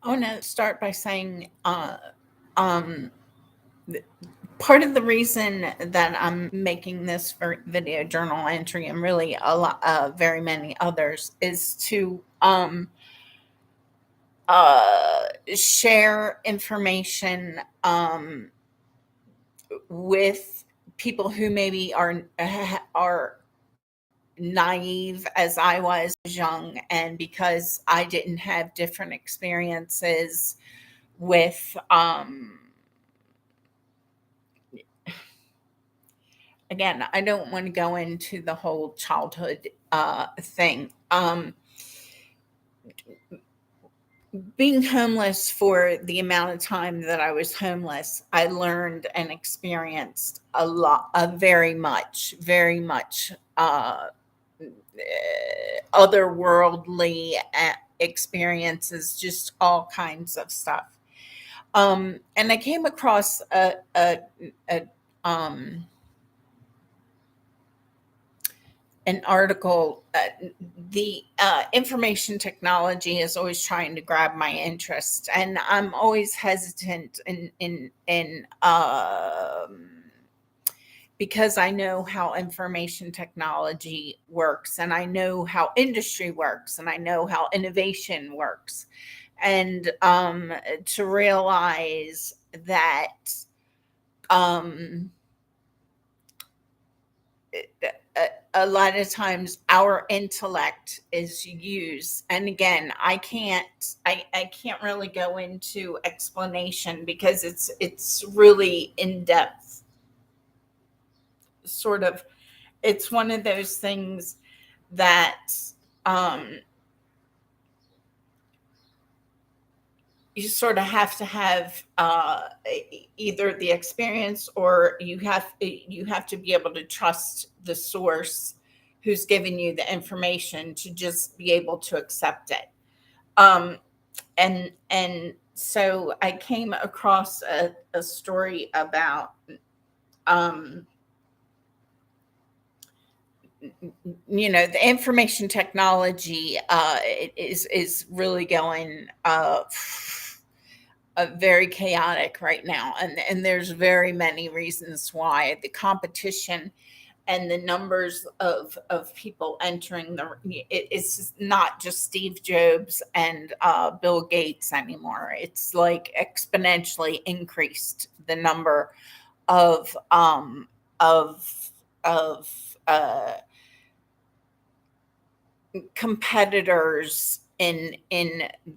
I want to start by saying um, th- part of the reason that I'm making this video journal entry and really a lot, very many others, is to share information with people who maybe are naive as I was young, and because I didn't have different experiences with again, I don't want to go into the whole childhood thing. Being homeless for the amount of time that I was homeless, I learned and experienced a lot, very much otherworldly experiences, just all kinds of stuff. And I came across a um, an article. The information technology is always trying to grab my interest, and I'm always hesitant in because I know how information technology works, and I know how industry works, and I know how innovation works, and to realize that um, a lot of times our intellect is used, and again, I can't really go into explanation because it's really in depth, sort of. It's one of those things that um you sort of have to have either the experience, or you have to be able to trust the source who's giving you the information to just be able to accept it. um, and so I came across a story about um, the information technology is really going very chaotic right now, and there's very many reasons why. The competition and the numbers of people entering it's not just Steve Jobs and Bill Gates anymore. It's like exponentially increased the number of of competitors in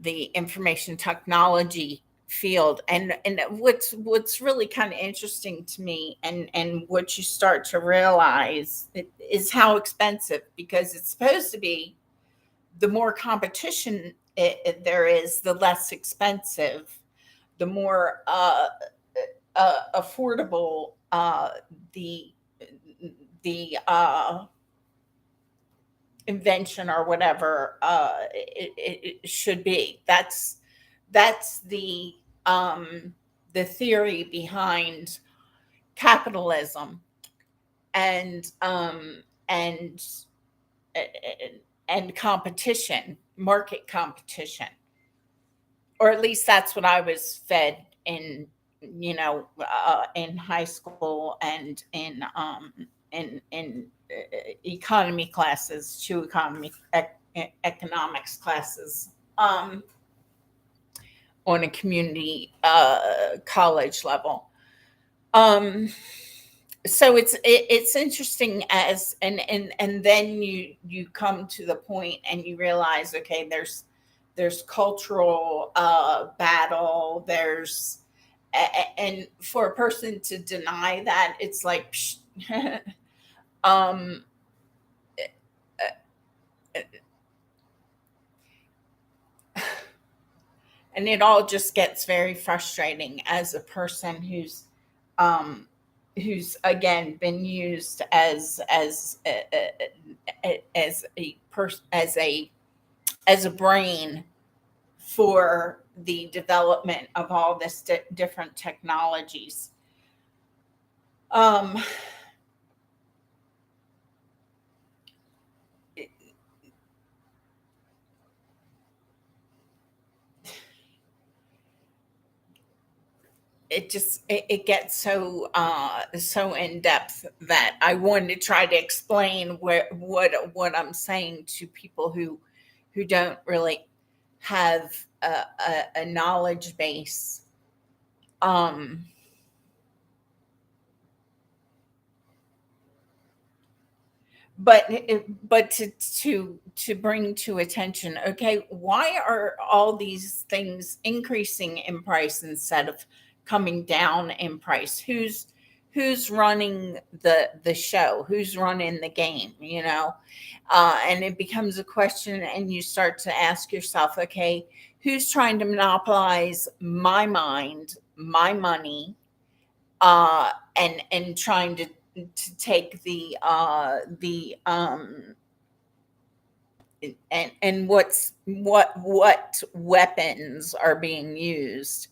the information technology field. And what's really kind of interesting to me, and what you start to realize is how expensive, because it's supposed to be the more competition there is, the less expensive, the more affordable the the invention or whatever it should be. That's the theory behind capitalism, and and and competition, market competition, or at least that's what I was fed in high school and in economy classes, two economics classes, on a community college level. Um, so it's interesting, as and then you come to the point and you realize, okay, there's cultural battle, there's and for a person to deny that, it's like psh, um and it all just gets very frustrating as a person um who's again been used as a person, as a brain for the development of all this different technologies. um it gets so in depth that I wanted to try to explain what I'm saying to people who don't really have a knowledge base. Um, but to bring to attention, okay, why are all these things increasing in price instead of coming down in price? Who's running the show? Who's running the game? And it becomes a question, and you start to ask yourself, okay, who's trying to monopolize my mind, my money, and trying to take the and what weapons are being used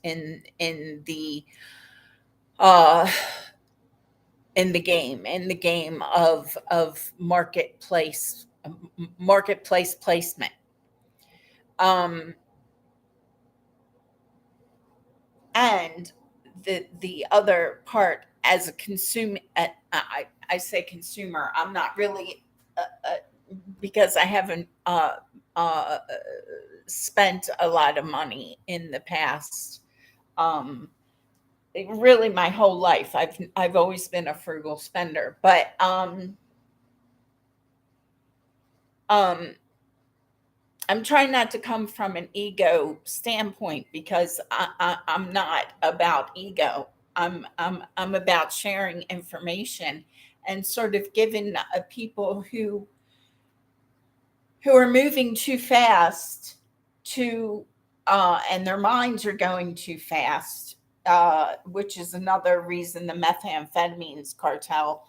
uh in the game of marketplace placement. um and the other part, as a consumer, I say consumer, I'm not really, because I haven't uh, spent a lot of money in the past. Um, Really, my whole life, I've always been a frugal spender, but um, I'm trying not to come from an ego standpoint, because I'm not about ego. I'm about sharing information and sort of giving people who are moving too fast to and their minds are going too fast, which is another reason the methamphetamines cartel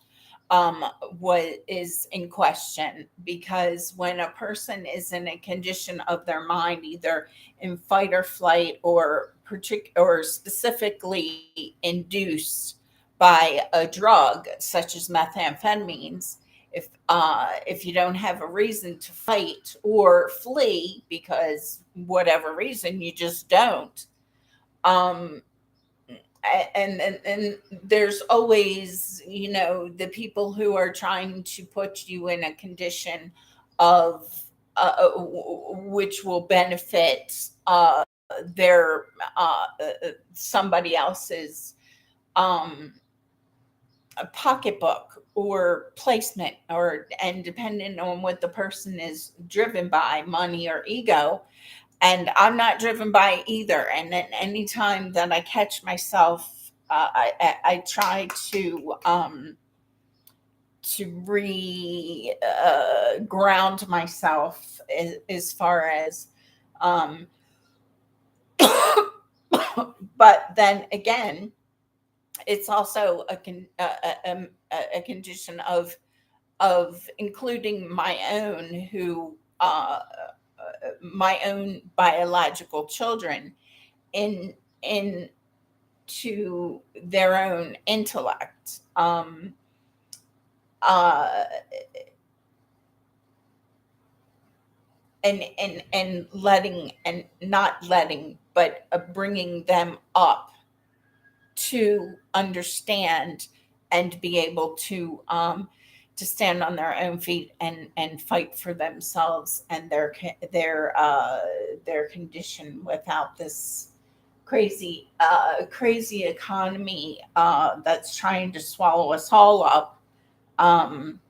what is in question, because when a person is in a condition of their mind, either in fight or flight, or specifically induced by a drug such as methamphetamines, if you don't have a reason to fight or flee, because whatever reason, you just don't. um and there's always, the people who are trying to put you in a condition of which will benefit their somebody else's um a pocketbook or placement, and depending on what the person is driven by, money or ego. And I'm not driven by either. And then anytime that I catch myself, I try to re ground myself, as far as um, but then again, it's also a condition of including my own biological children in into their own intellect, uh, and letting, and not letting, but bringing them up to understand and be able to stand on their own feet and fight for themselves and their condition, without this crazy economy that's trying to swallow us all up. um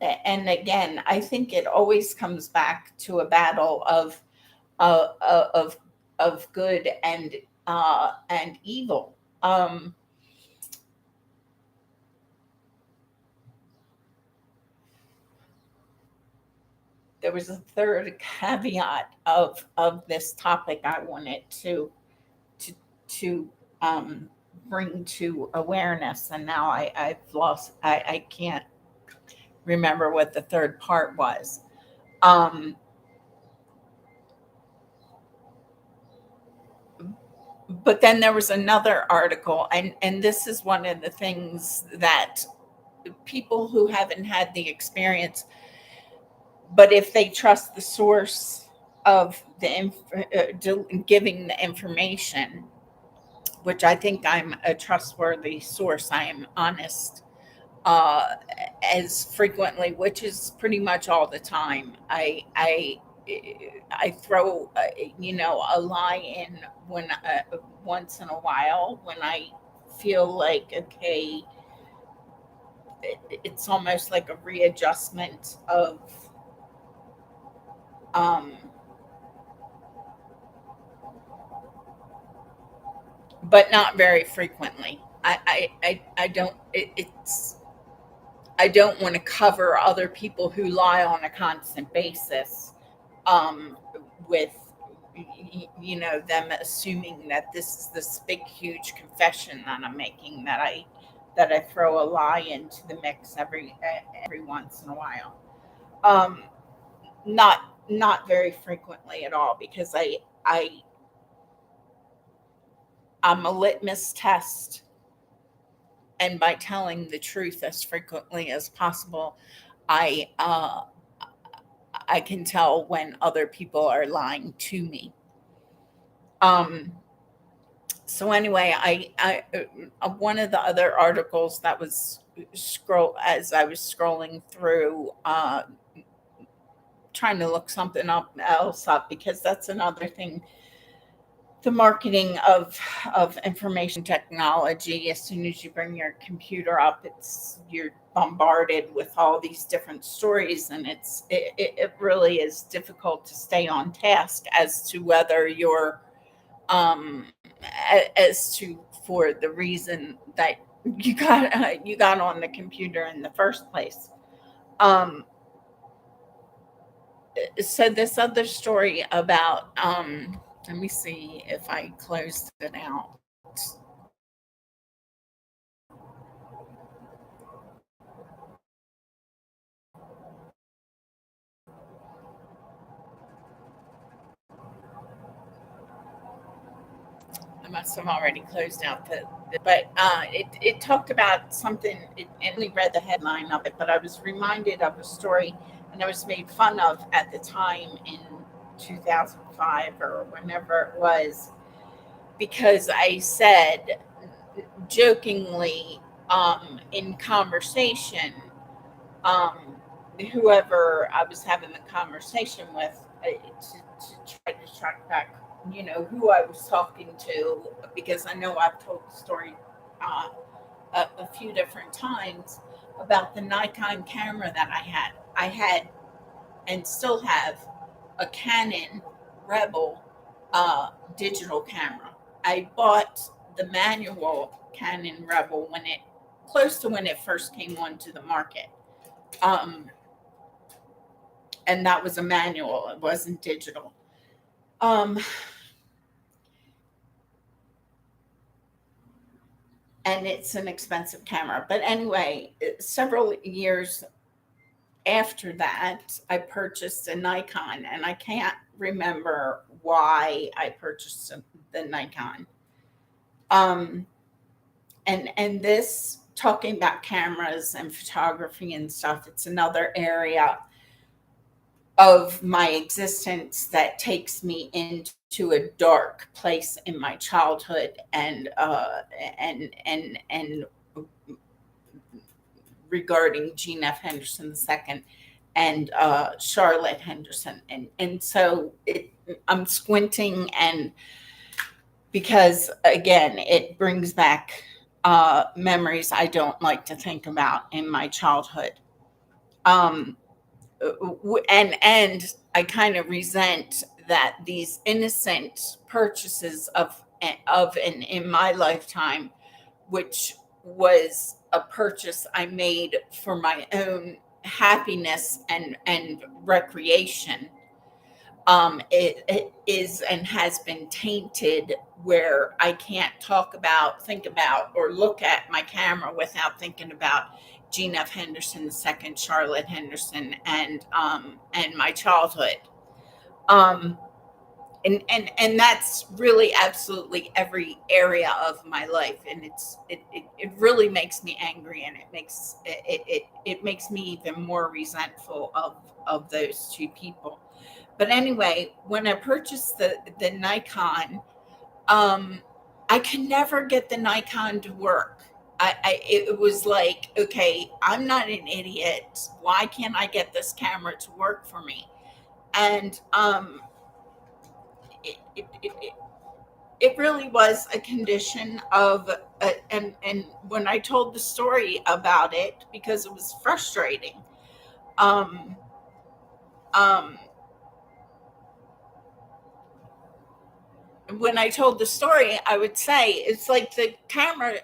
and again, I think it always comes back to a battle uh, uh, of of good and evil. There was a third caveat of this topic I wanted to to bring to awareness, and now I've lost. I can't remember what the third part was. Um, but then there was another article, and this is one of the things that people who haven't had the experience, but if they trust the source, of giving the information, which I think I'm a trustworthy source. I am honest uh, as frequently, which is pretty much all the time. I throw a lie in when once in a while when I feel like, okay, it's almost like a readjustment of um, but not very frequently. I don't it's I don't want to cover other people who lie on a constant basis um, with them assuming that this is this big huge confession that I'm making, that I throw a lie into the mix every once in a while. Um, not very frequently at all, because I I'm a litmus test, and by telling the truth as frequently as possible, I uh, I can tell when other people are lying to me. Um, so anyway, one of the other articles that was scroll as I was scrolling through, trying to look something else up, because that's another thing. The marketing of information technology, as soon as you bring your computer up, you're bombarded with all these different stories, and it really is difficult to stay on task as to whether you're um as to for the reason that you got on the computer in the first place. um so this other story about, let me see if I closed it out. I must have already closed out but it talked about something. I only read the headline of it, but I was reminded of a story, and I was made fun of at the time in 2005 or whenever it was, because I said jokingly, in conversation, um, whoever I was having the conversation with, to try to track back, who I was talking to, because I know I've told the story uh, a few different times about the Nikon camera that I had. I had and still have a Canon Rebel digital camera. I bought the manual Canon Rebel close to when it first came onto the market. Um, and that was a manual, it wasn't digital. Um, and it's an expensive camera. But anyway, several years after that, I purchased a Nikon, and I can't remember why I purchased the Nikon. Um, and this, talking about cameras and photography and stuff, it's another area of my existence that takes me into a dark place in my childhood, and regarding Gene F. Henderson II and Charlotte Henderson, and so I'm squinting, and because again, it brings back memories I don't like to think about in my childhood. Um, and I kind of resent that these innocent purchases of and in my lifetime, which was a purchase I made for my own happiness and recreation, it is and has been tainted, where I can't think about, or look at my camera without thinking about Gene F. Henderson II, Charlotte Henderson, and my childhood. Um, and that's really absolutely every area of my life, and it really makes me angry, and it makes me even more resentful of those two people. But anyway, when I purchased the Nikon, I could never get the Nikon to work. It was like, okay, I'm not an idiot. Why can't I get this camera to work for me? And it, it, it, it really was a condition of, and when I told the story about it, because it was frustrating, um, um, when I told the story, I would say it's like the camera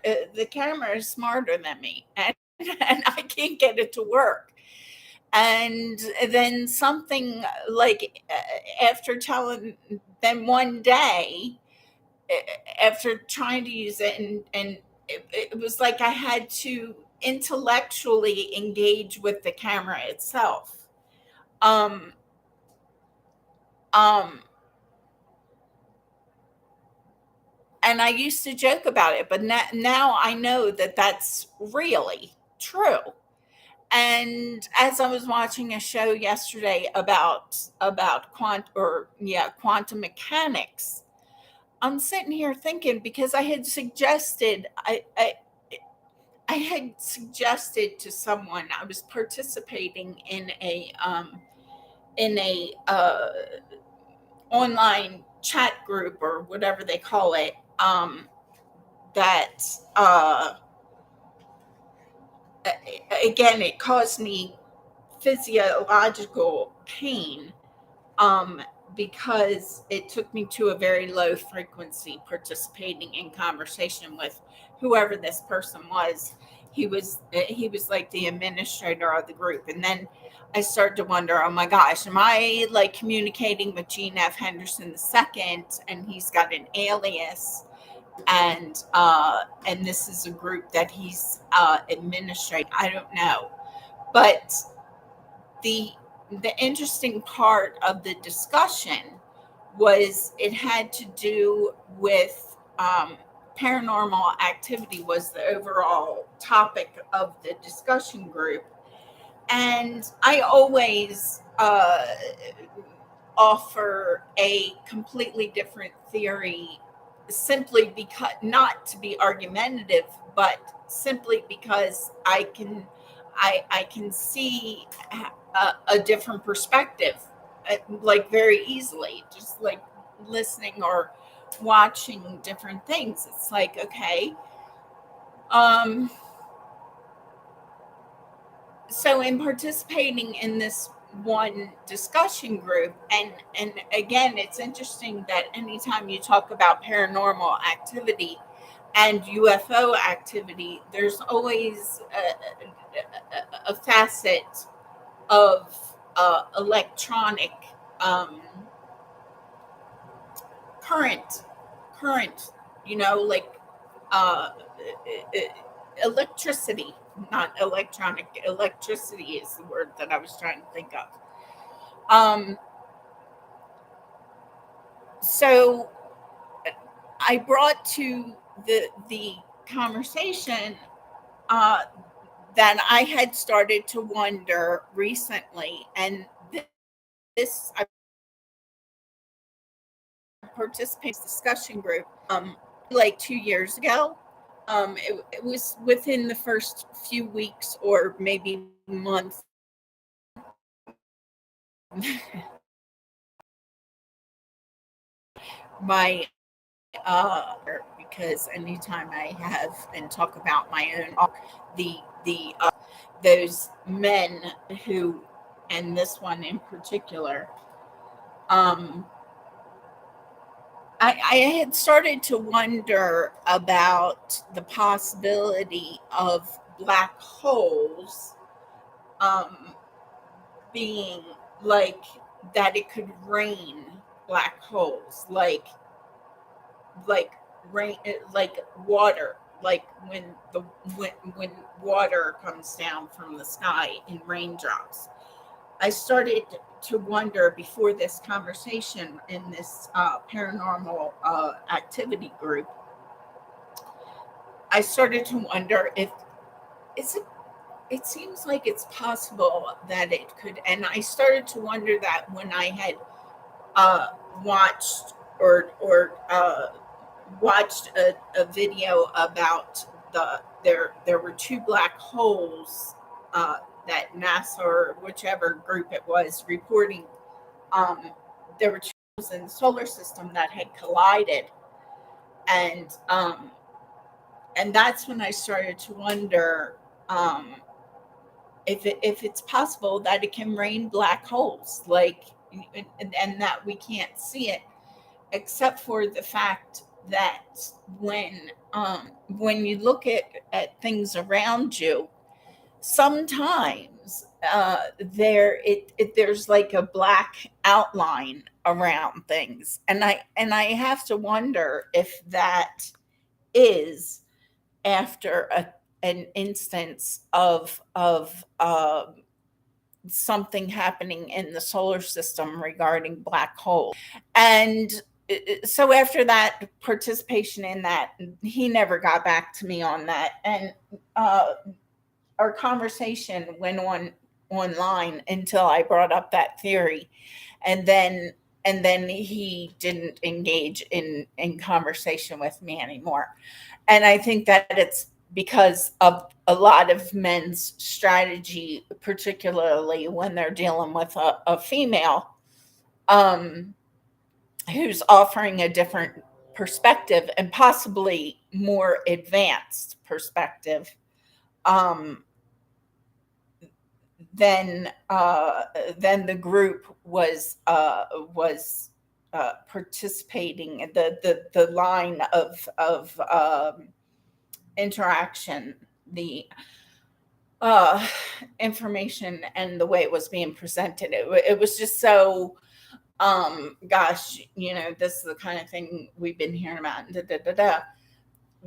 is smarter than me, and I can't get it to work. And then something like, after telling them one day, after trying to use it, and it was like I had to intellectually engage with the camera itself. Um, um, and I used to joke about it, but now I know that that's really true. And as I was watching a show yesterday about quantum mechanics, I'm sitting here thinking, because I had suggested to someone, I was participating in a online chat group, or whatever they call it, that again, it caused me physiological pain, um, because it took me to a very low frequency participating in conversation with whoever this person was. He was like the administrator of the group, and then I started to wonder, oh my gosh, am I like communicating with Gene F. Henderson II, and he's got an alias, and this is a group that he's administrating? I don't know, but the the interesting part of the discussion was it had to do with, paranormal activity was the overall topic of the discussion group. And I always offer a completely different theory, simply because, not to be argumentative, but simply because I can see a different perspective, like very easily, just like listening or watching different things. It's like, okay, um, so in participating in this one discussion group, and again, it's interesting that anytime you talk about paranormal activity and UFO activity, there's always a facet of electronic, um, current, current, like, uh, electricity, not electronic. Electricity is the word that I was trying to think of. Um, so I brought to the conversation, uh, that I had started to wonder recently, and this I participated in this discussion group, like 2 years ago. It was within the first few weeks or maybe months. My because anytime I have and talk about my own, the those men who, and this one in particular, um, I had started to wonder about the possibility of black holes, um, being like, that it could rain black holes, like rain, like water, like when water comes down from the sky in raindrops. I started to wonder, before this conversation in this paranormal activity group, I started to wonder if, is it seems like it's possible that it could. And I started to wonder that when I had uh, watched or watched a video about there were two black holes that NASA or whichever group it was reporting. Um, there were two holes in the solar system that had collided, and um, and that's when I started to wonder um, if it's possible that it can rain black holes, like, and that we can't see it, except for the fact that when you look at things around you, sometimes there's like a black outline around things, and I have to wonder if that is after an instance of something happening in the solar system regarding black holes. And so after that participation in that, he never got back to me on that. And uh, our conversation went on online until I brought up that theory. And then he didn't engage in conversation with me anymore. And I think that it's because of a lot of men's strategy, particularly when they're dealing with a female um, who's offering a different perspective and possibly more advanced perspective um, than the group was participating. The line of interaction, the uh, information, and the way it was being presented, it was just so gosh, this is the kind of thing we've been hearing about. Da, da, da, da.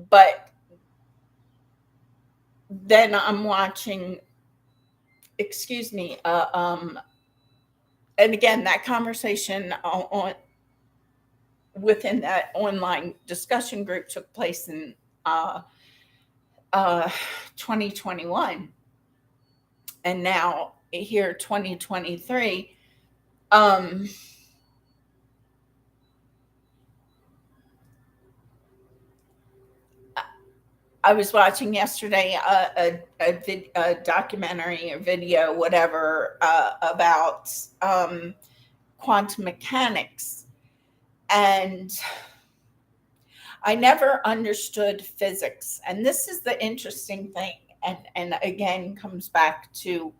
But then I'm watching, excuse me, and again, that conversation on within that online discussion group took place in uh, uh, 2021, and now here 2023. um, I was watching yesterday a documentary or video, whatever, about quantum mechanics. And I never understood physics. And this is the interesting thing. And again, comes back to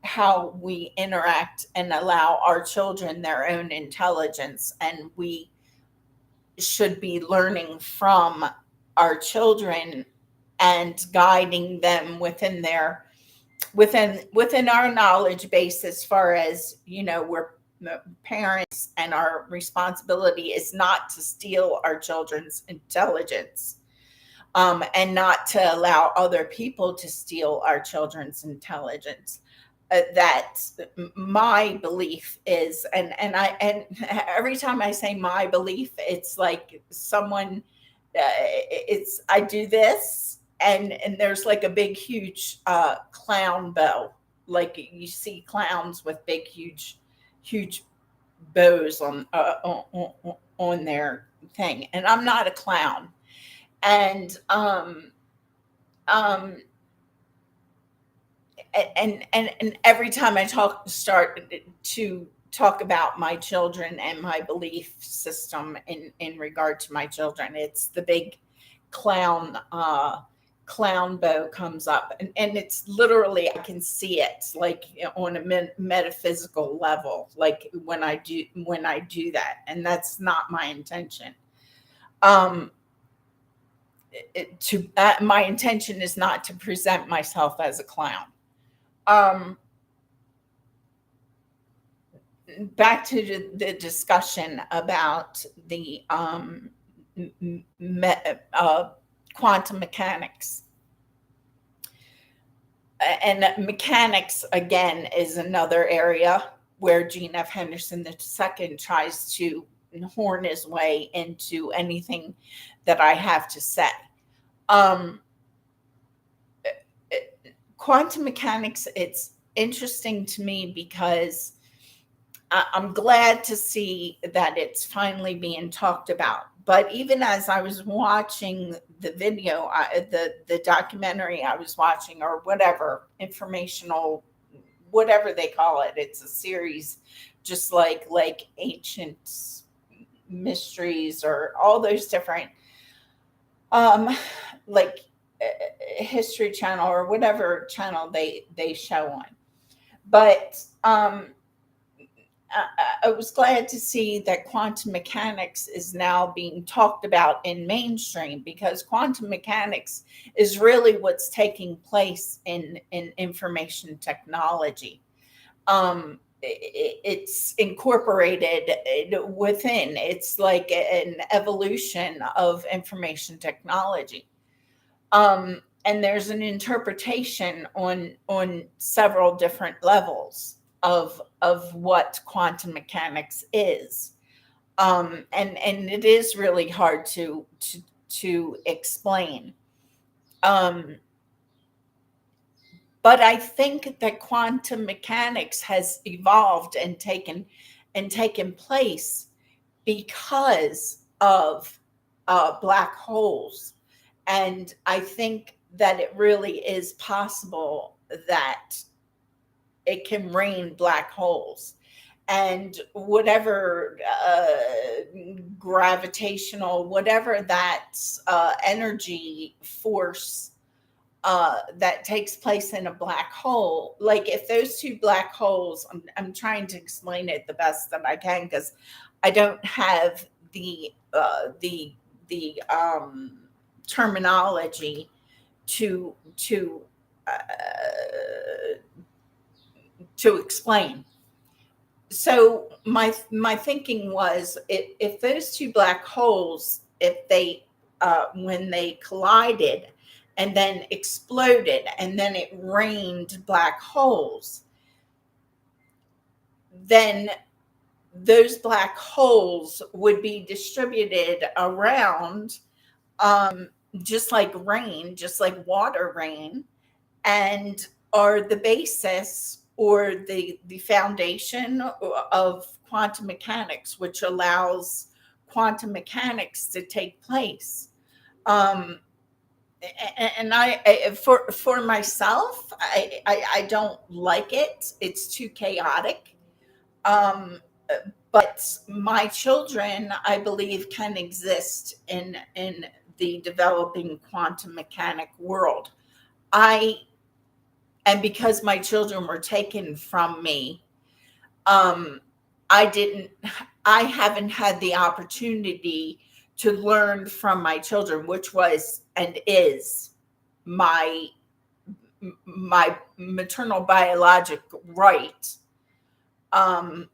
how we interact and allow our children their own intelligence. And we should be learning from our children and guiding them within our knowledge base, as far as we're parents, and our responsibility is not to steal our children's intelligence, and not to allow other people to steal our children's intelligence. That my belief is, and every time I say my belief, it's like someone, it's I do this, and there's like a big huge clown bow, like you see clowns with big huge bows on their thing, and I'm not a clown. And um and every time I start to talk about my children and my belief system in regard to my children, it's the big clown clown bow comes up, and it's literally, I can see it, like, on a metaphysical level, like when I do that, and that's not my intention. um my intention is not to present myself as a clown. um Back to the discussion about the me, quantum mechanics. And mechanics, again, is another area where Gene F. Henderson II tries to horn his way into anything that I have to say. Um, Quantum mechanics, it's interesting to me because I'm glad to see that it's finally being talked about. But even as I was watching the video, the documentary I was watching, or whatever informational, whatever they call it, it's a series, just like Ancient Mysteries or all those different, um, like History Channel or whatever channel they show on. But I was glad to see that quantum mechanics is now being talked about in mainstream, because quantum mechanics is really what's taking place in information technology. It's incorporated within. It's like an evolution of information technology. And there's an interpretation on several different levels of what quantum mechanics is. And it is really hard to explain. Um, but I think that quantum mechanics has evolved and taken place because of black holes. And I think that it really is possible that it can rain black holes. And whatever gravitational, whatever that energy force that takes place in a black hole, like if those two black holes, I'm trying to explain it the best that I can, because I don't have the terminology to uh, to explain. So my thinking was, if those two black holes, if they when they collided and then exploded and then it rained black holes, then those black holes would be distributed around, um, just like rain, just like water rain, and are the basis or the foundation of quantum mechanics, which allows quantum mechanics to take place. Um, and for myself, I don't like it. It's too chaotic. Um, but my children, I believe, can exist in the developing quantum mechanic world. I and because my children were taken from me, um i didn't I haven't had the opportunity to learn from my children, which was and is my my maternal biologic right, um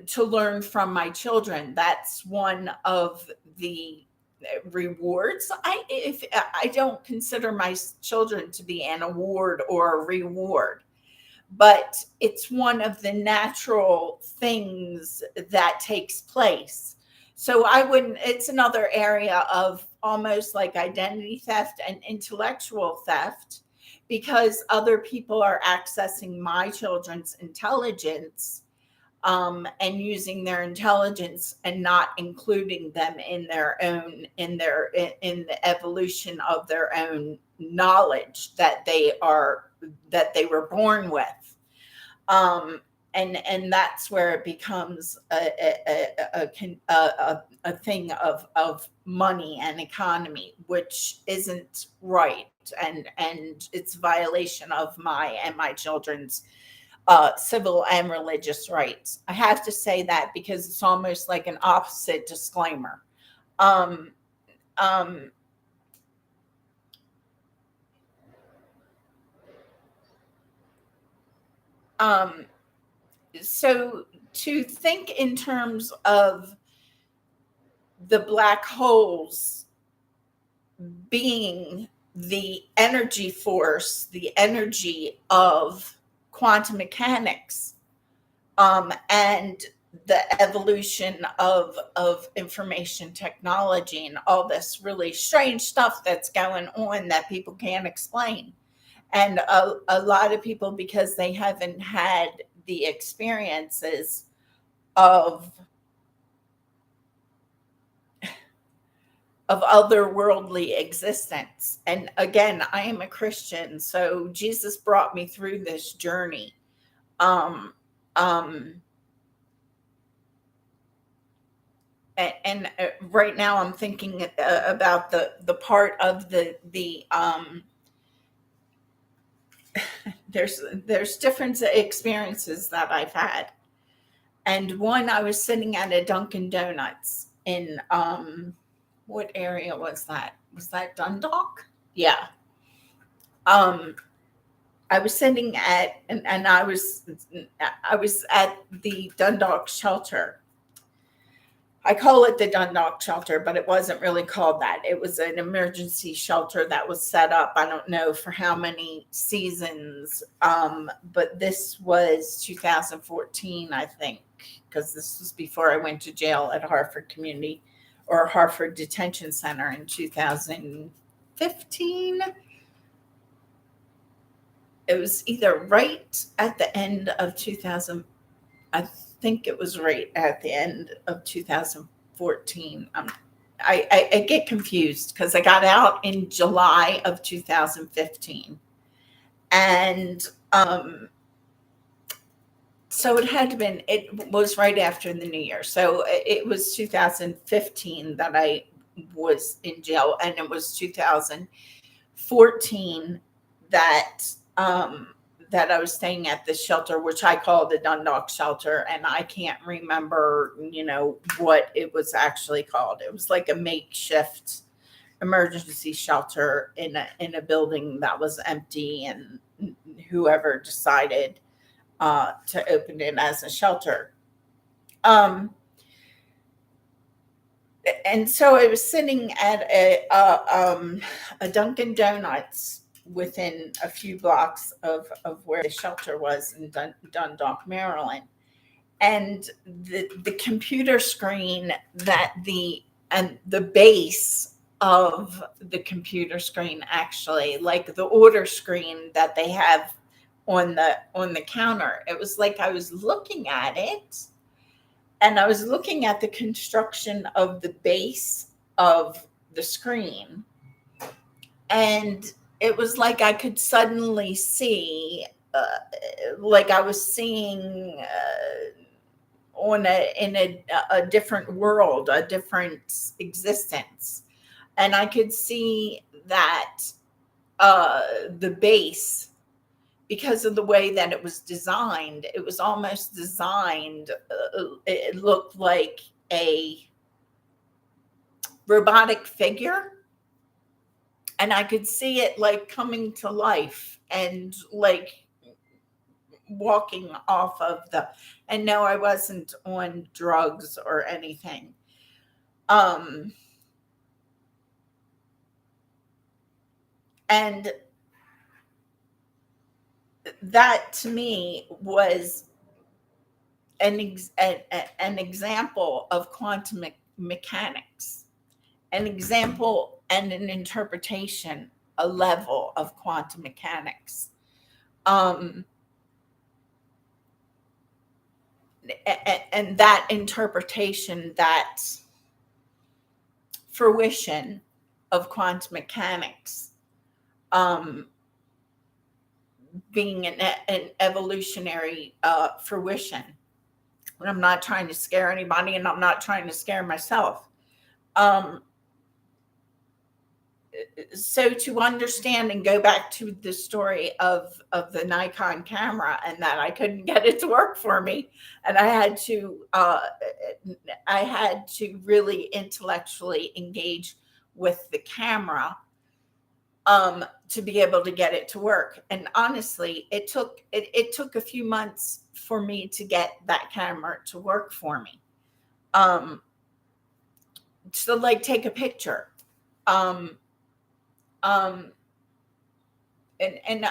to learn from my children. That's one of the rewards. I don't consider my children to be an award or a reward, but it's one of the natural things that takes place. So I wouldn't, it's another area of almost like identity theft and intellectual theft, because other people are accessing my children's intelligence, and using their intelligence and not including them in their own, in the evolution of their own knowledge that they were born with. And that's where it becomes a thing of money and economy, which isn't right, and it's violation of my children's civil and religious rights. I have to say that because it's almost like an opposite disclaimer. Um, um, um, so to think in terms of the black holes being the energy force, the energy of quantum mechanics, and the evolution of information technology and all this really strange stuff that's going on that people can't explain. And a lot of people, because they haven't had the experiences, of otherworldly existence. And again, I am a Christian, so Jesus brought me through this journey. Um, um, and right now, I'm thinking about the part of the there's different experiences that I've had, and one, I was sitting at a Dunkin' Donuts in what area was that? Was that Dundalk? Yeah. Um, I was sitting at, and I was at the Dundalk shelter. I call it the Dundalk shelter, but it wasn't really called that. It was an emergency shelter that was set up. I don't know for how many seasons, but this was 2014, I think, because this was before I went to jail at Harford Community or Harford Detention Center in 2015. It was either right at the end of 2000. I think it was right at the end of 2014. I get confused because I got out in July of 2015. And so it was right after the New Year. So it was 2015 that I was in jail, and it was 2014 that that I was staying at the shelter, which I call the Dundalk shelter, and I can't remember, what it was actually called. It was like a makeshift emergency shelter in a building that was empty, and whoever decided to open it as a shelter. And so I was sitting at a Dunkin' Donuts within a few blocks of where the shelter was in Dundalk, Maryland. And the computer screen and the base of the computer screen, actually, like the order screen that they have on the counter, it was like I was looking at it, and I was looking at the construction of the base of the screen, and it was like I could suddenly see, like I was seeing in a different world, a different existence, and I could see that the base, because of the way that it was designed, it was almost designed. It looked like a robotic figure, and I could see it like coming to life and like walking off of and no, I wasn't on drugs or anything. And that to me was an example of quantum mechanics, an example and an interpretation, a level of quantum mechanics. And that interpretation, that fruition of quantum mechanics, being an evolutionary fruition. And I'm not trying to scare anybody, and I'm not trying to scare myself. So to understand and go back to the story of the Nikon camera, and that I couldn't get it to work for me, and I had to really intellectually engage with the camera to be able to get it to work. And honestly, it took a few months for me to get that camera to work for me. To like take a picture. And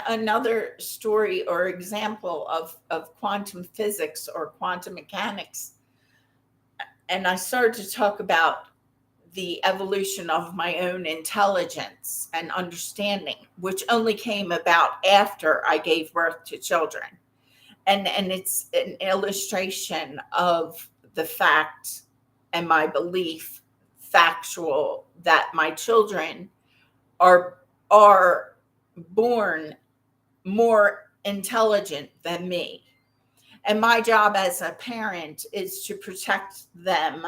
another story or example of quantum physics or quantum mechanics, and I started to talk about the evolution of my own intelligence and understanding, which only came about after I gave birth to children. And it's an illustration of the fact and my belief factual that my children are are born more intelligent than me. And my job as a parent is to protect them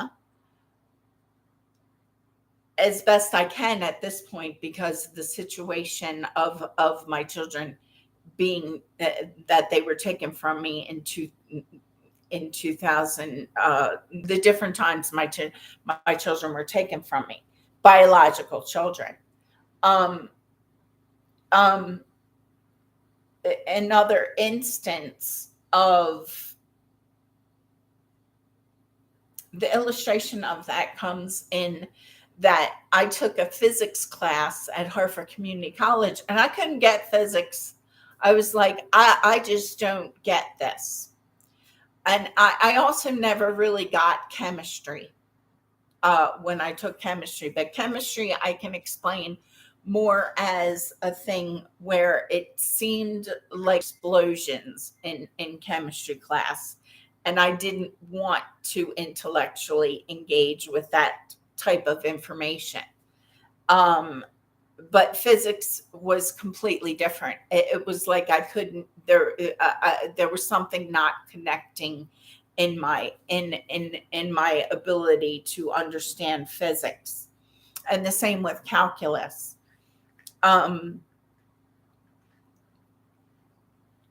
as best I can at this point, because of the situation of my children being that they were taken from me in 2000, the different times my children were taken from me, biological children. Um, um, Another instance of the illustration of that comes in that I took a physics class at Hartford Community College and I couldn't get physics. I was like, I just don't get this. And I also never really got chemistry when I took chemistry, but chemistry I can explain more as a thing where it seemed like explosions in chemistry class. And I didn't want to intellectually engage with that type of information. Um, but physics was completely different. It was like I couldn't. There was something not connecting in my ability to understand physics, and the same with calculus. Um,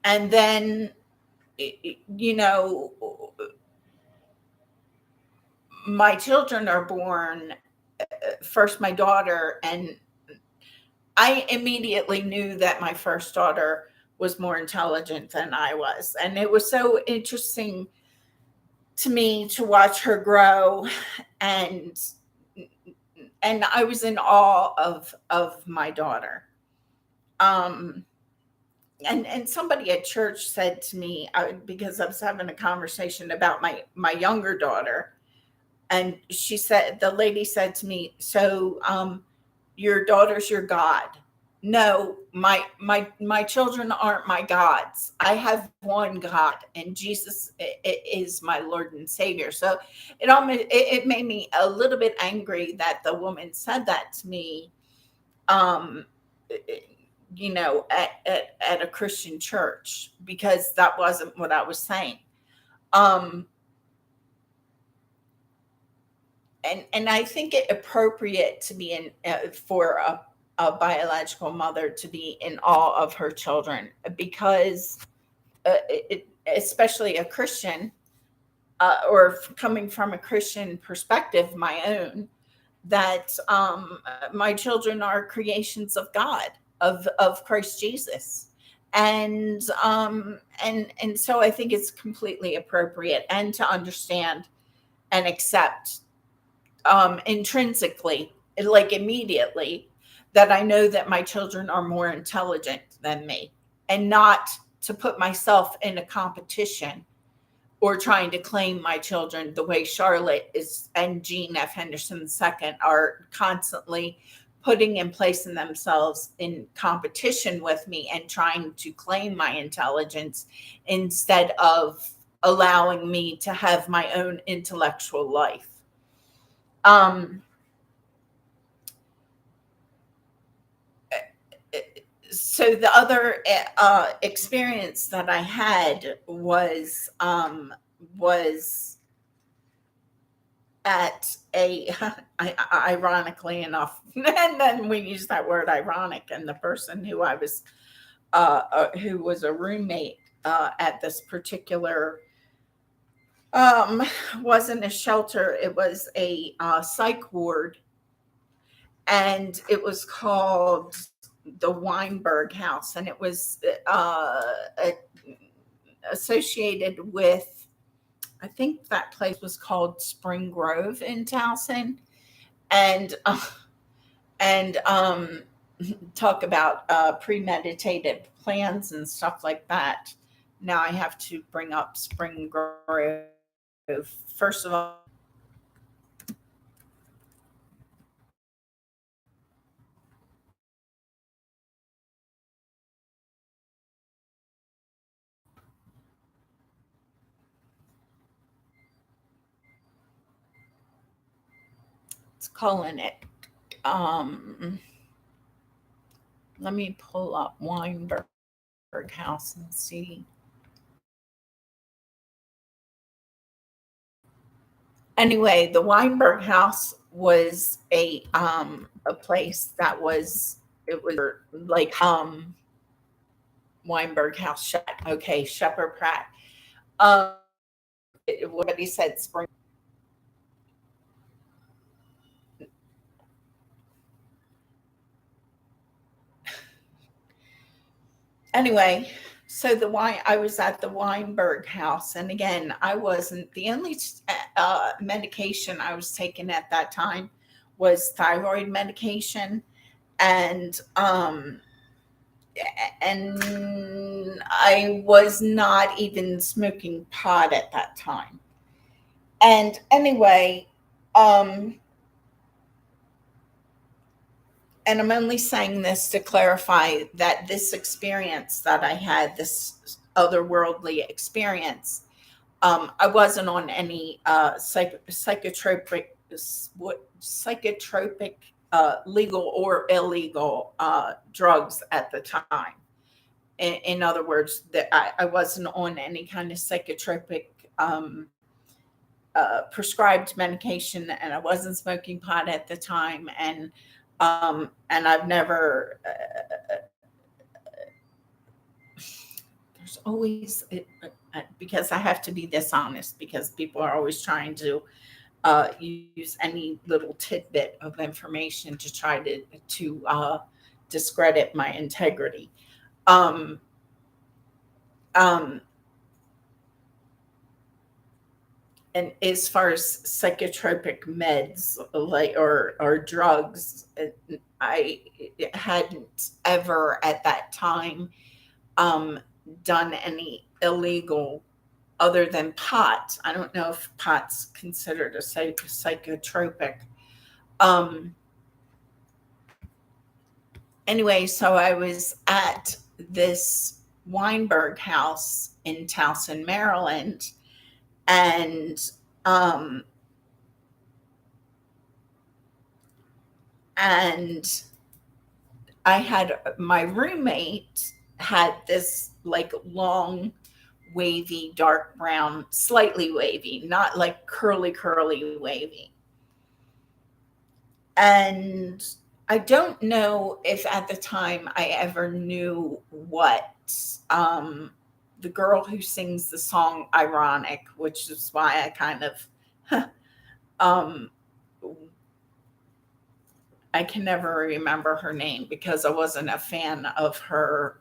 and then, you know, my children are born. First, my daughter, and I immediately knew that my first daughter was more intelligent than I was. And it was so interesting to me to watch her grow, and I was in awe of my daughter. Um and somebody at church said to me, because I was having a conversation about my younger daughter, and the lady said to me, so your daughter's your God. No, my children aren't my gods. I have one God, and Jesus is my Lord and Savior. So it made me a little bit angry that the woman said that to me, um at a Christian church, because that wasn't what I was saying. um and I think it appropriate to be in for a biological mother to be in awe of her children, because especially a Christian, or coming from a Christian perspective, my own, that my children are creations of God, of Christ Jesus. And so I think it's completely appropriate, and to understand and accept intrinsically, like immediately, that I know that my children are more intelligent than me, and not to put myself in a competition or trying to claim my children the way Charlotte is and Jean F. Henderson II are constantly putting and placing themselves in competition with me and trying to claim my intelligence, instead of allowing me to have my own intellectual life. Um, so the other experience that I had was at a ironically enough, and then we use that word ironic, and the person who was a roommate at this particular, um, wasn't a shelter, it was a psych ward, and it was called the Weinberg House, and it was associated with, I think that place was called Spring Grove in Towson, and talk about premeditated plans and stuff like that. Now I have to bring up Spring Grove. First of all, It's calling it. Um, Let me pull up Weinberg House and see. Anyway, the Weinberg House was a place that was it was Weinberg House. Okay, Shepherd Pratt. What he said, spring. Anyway, so the wine. I was at the Weinberg House, and again, I wasn't the only medication I was taking at that time was thyroid medication, and I was not even smoking pot at that time. And anyway, um, and I'm only saying this to clarify that this experience that I had, this otherworldly experience, I wasn't on any psychotropic, legal or illegal drugs at the time. In other words, that I wasn't on any kind of psychotropic prescribed medication, and I wasn't smoking pot at the time, and I've never. There's always because I have to be dishonest because people are always trying to use any little tidbit of information to try to discredit my integrity. Um, um, and as far as psychotropic meds or drugs, I hadn't ever at that time um, done any illegal other than pot. I don't know if pot's considered a psychotropic. Um, anyway, so I was at this Weinberg house in Towson, Maryland, and um, and I had my roommate had this like long, wavy, dark brown, slightly wavy, not like curly wavy. And I don't know if at the time I ever knew what um, the girl who sings the song Ironic, which is why I kind of um, I can never remember her name because I wasn't a fan of her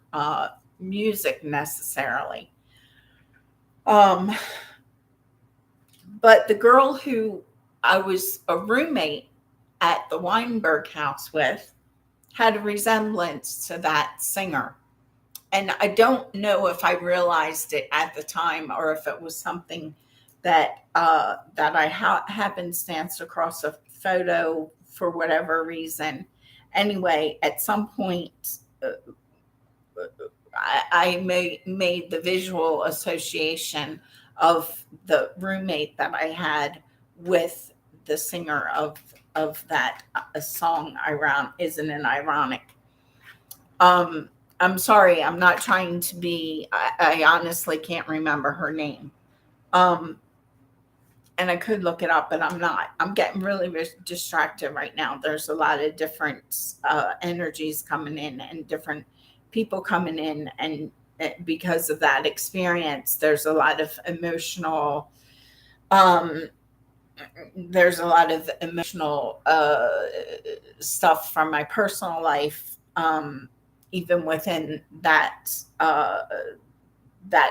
music necessarily. Um, but the girl who I was a roommate at the Weinberg house with had a resemblance to that singer. And I don't know if I realized it at the time or if it was something that I happenstance across a photo for whatever reason. Anyway, at some point, made the visual association of the roommate that I had with the singer of that song. Iron isn't an ironic. Um, I'm sorry, I'm not trying to be. I honestly can't remember her name. Um, and I could look it up, but I'm not. I'm getting really distracted right now. There's a lot of different energies coming in and different people coming in, and because of that experience, there's a lot of emotional. Um, there's a lot of emotional stuff from my personal life, even within that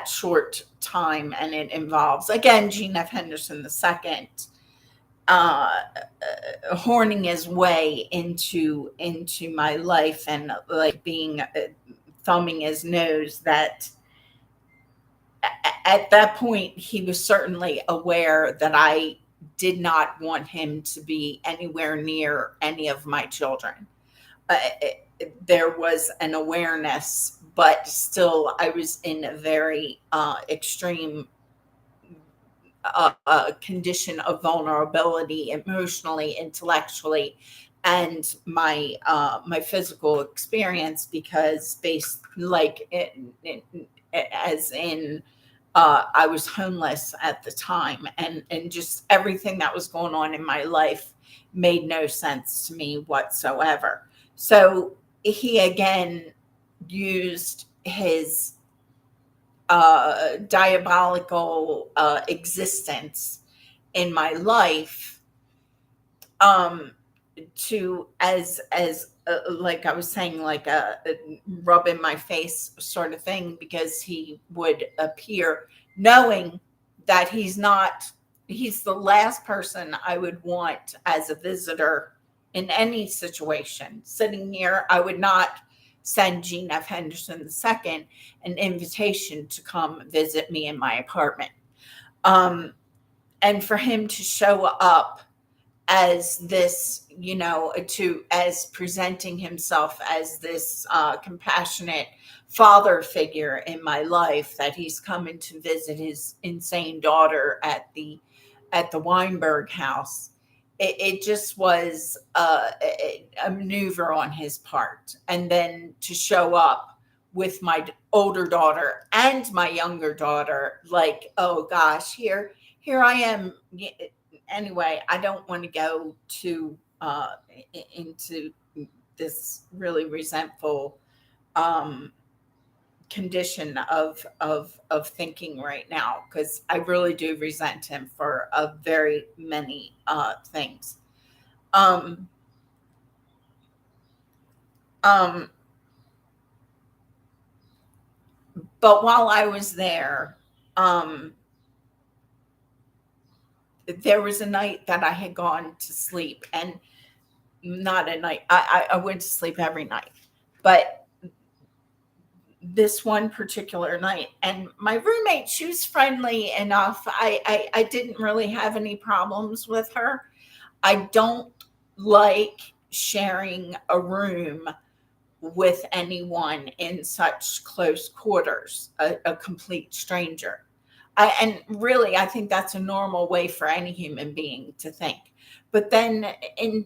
short time, and it involves again Gene F. Henderson II horning his way into my life and like being thumbing his nose that at that point he was certainly aware that I did not want him to be anywhere near any of my children. There was an awareness, but still I was in a very extreme a condition of vulnerability emotionally, intellectually, and my physical experience, because based like as in I was homeless at the time, and just everything that was going on in my life made no sense to me whatsoever. So he again used his diabolical existence in my life, um to as like I was saying, like a rub in my face sort of thing, because he would appear knowing that he's the last person I would want as a visitor in any situation. Sitting here, I would not send Gene F. Henderson II an invitation to come visit me in my apartment. Um, and for him to show up as this, as presenting himself as this compassionate father figure in my life, that he's coming to visit his insane daughter at the Weinberg house. It just was a maneuver on his part. And then to show up with my older daughter and my younger daughter, like, oh gosh, here I am. Anyway, I don't want to go to into this really resentful um, condition of thinking right now, because I really do resent him for a very many things. Um, um, but while I was there, um, there was a night that I had gone to sleep, and not a night. I went to sleep every night, but this one particular night, and my roommate, she was friendly enough. I didn't really have any problems with her. I don't like sharing a room with anyone in such close quarters, a complete stranger. And really, I think that's a normal way for any human being to think. But then, in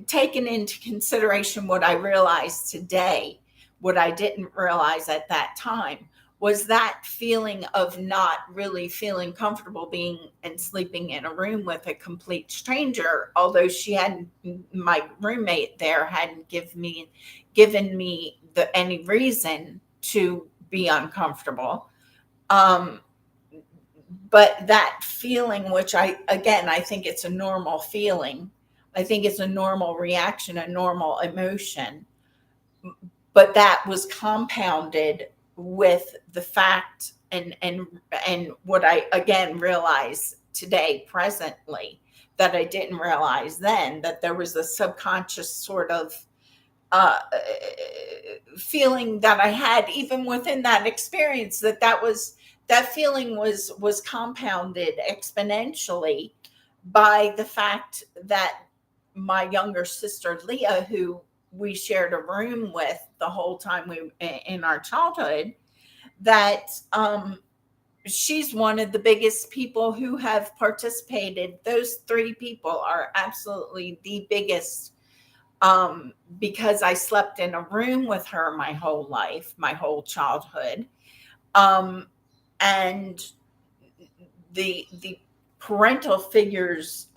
taken into consideration what I realized today, what I didn't realize at that time, was that feeling of not really feeling comfortable being and sleeping in a room with a complete stranger, although she hadn't, my roommate there hadn't given me any reason to be uncomfortable. Um, but that feeling, which I think it's a normal feeling, I think it's a normal reaction, a normal emotion, but that was compounded with the fact, and what I again realize today presently, that I didn't realize then, that there was a subconscious sort of uh, feeling that I had even within that experience, that feeling was compounded exponentially by the fact that my younger sister Leah, who we shared a room with the whole time we in our childhood, that she's one of the biggest people who have participated. Those three people are absolutely the biggest, because I slept in a room with her my whole life, my whole childhood. Um, and the parental figures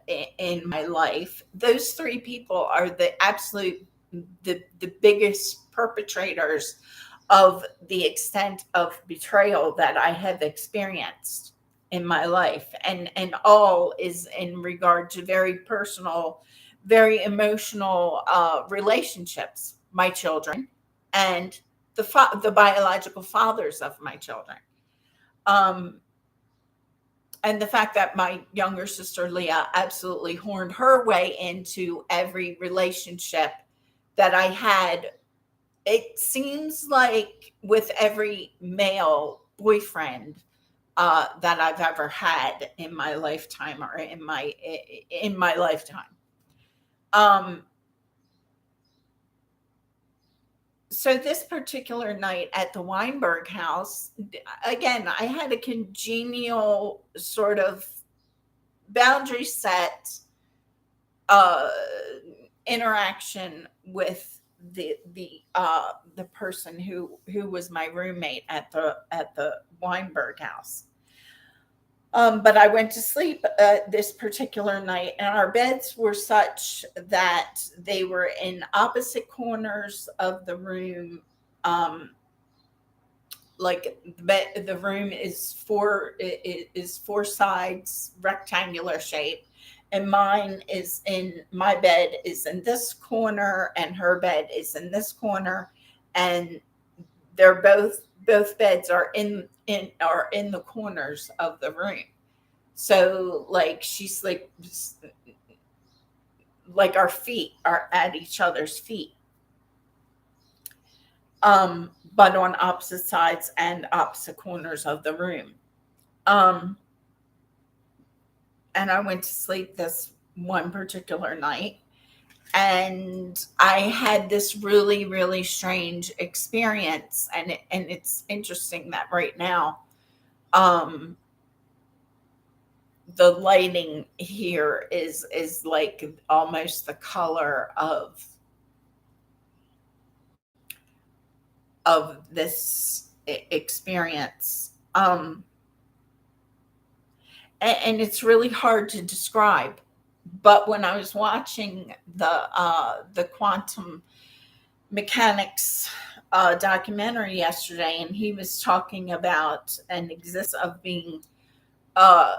in my life, those three people are the biggest perpetrators of the extent of betrayal that I have experienced in my life. And all is in regard to very personal, very emotional relationships, my children, and the biological fathers of my children. Um, and the fact that my younger sister Leah absolutely horned her way into every relationship that I had. It seems like with every male boyfriend that I've ever had in my lifetime, or in my lifetime. Um, So this particular night at the Weinberg house, again, I had a congenial sort of boundary set uh interaction with the person who was my roommate at the Weinberg house. But I went to sleep this particular night, and our beds were such that they were in opposite corners of the room. Um, like the room is four sides, rectangular shape, and my bed is in this corner, and her bed is in this corner, and they're both beds are in the corners of the room. So like she sleeps like our feet are at each other's feet, but on opposite sides and opposite corners of the room. Um, and I went to sleep this one particular night, and I had this really, really strange experience. And it's interesting that right now, um, the lighting here is like almost the color of this experience. And it's really hard to describe. But when I was watching the quantum mechanics documentary yesterday, and he was talking about an existence of being uh,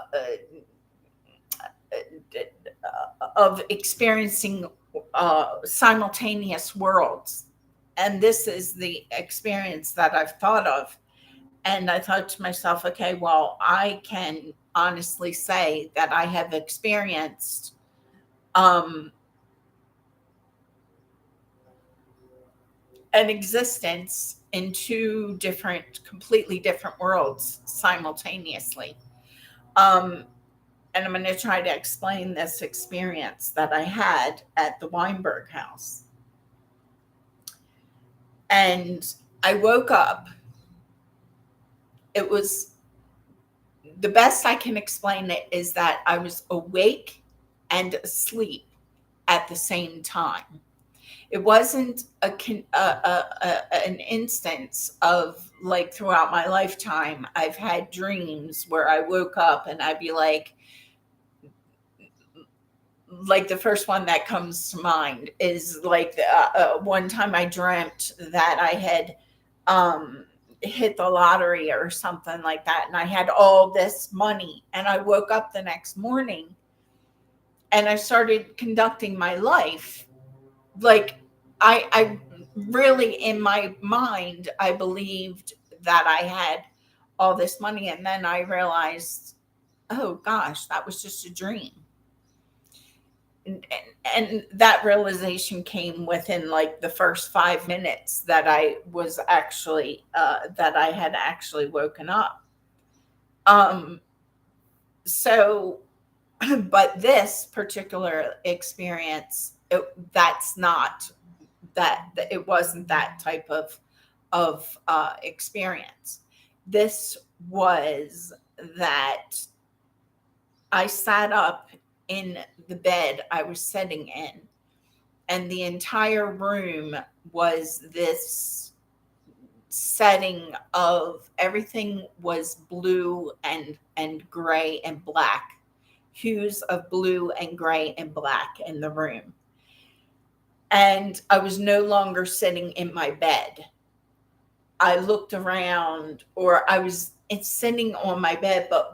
of experiencing simultaneous worlds, and this is the experience that I've thought of. And I thought to myself, okay, well, I can honestly say that I have experienced um, an existence in two completely different worlds simultaneously. Um, and I'm going to try to explain this experience that I had at the Weinberg house. And I woke up. It was the best I can explain it is that I was awake and asleep at the same time. It wasn't an instance of like throughout my lifetime, I've had dreams where I woke up and I'd be like the first one that comes to mind is like one time I dreamt that I had hit the lottery or something like that, and I had all this money, and I woke up the next morning and I started conducting my life like I really in my mind I believed that I had all this money, and then I realized, oh gosh, that was just a dream. And that realization came within like the first 5 minutes that I was actually that I had actually woken up. Um, so, but this particular experience, that's not that it wasn't that type of experience. This was that I sat up in the bed I was sitting in, and the entire room was this setting of everything was blue and gray and black, hues of blue and gray and black in the room. And I was no longer sitting in my bed. I looked around, or I was sitting on my bed, but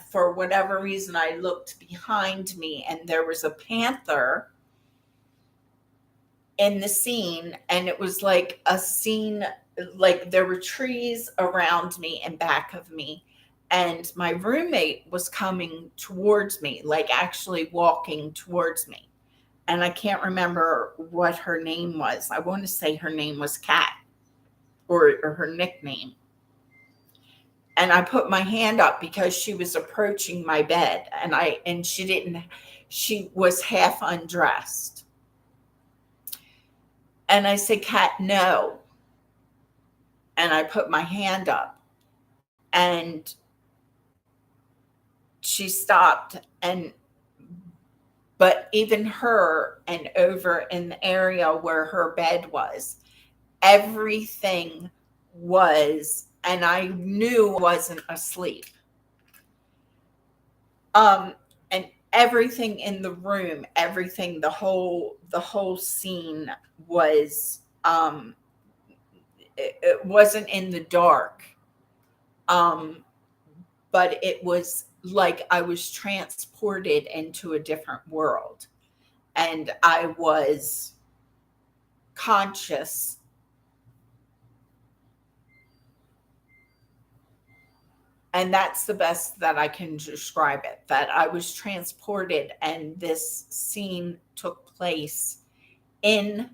for whatever reason, I looked behind me, and there was a panther in the scene, and it was like a scene, like there were trees around me and back of me, and my roommate was coming towards me, like actually walking towards me. And I can't remember what her name was. I want to say her name was Kat, or her nickname. And I put my hand up because she was approaching my bed, and she was half undressed. And I said, Kat, no. And I put my hand up, and she stopped. And but even her, and over in the area where her bed was, everything was, and I knew I wasn't asleep. And everything in the room, everything, the whole scene was, it wasn't in the dark. Um, but it was like I was transported into a different world, and I was conscious. And that's the best that I can describe it, that I was transported, and this scene took place in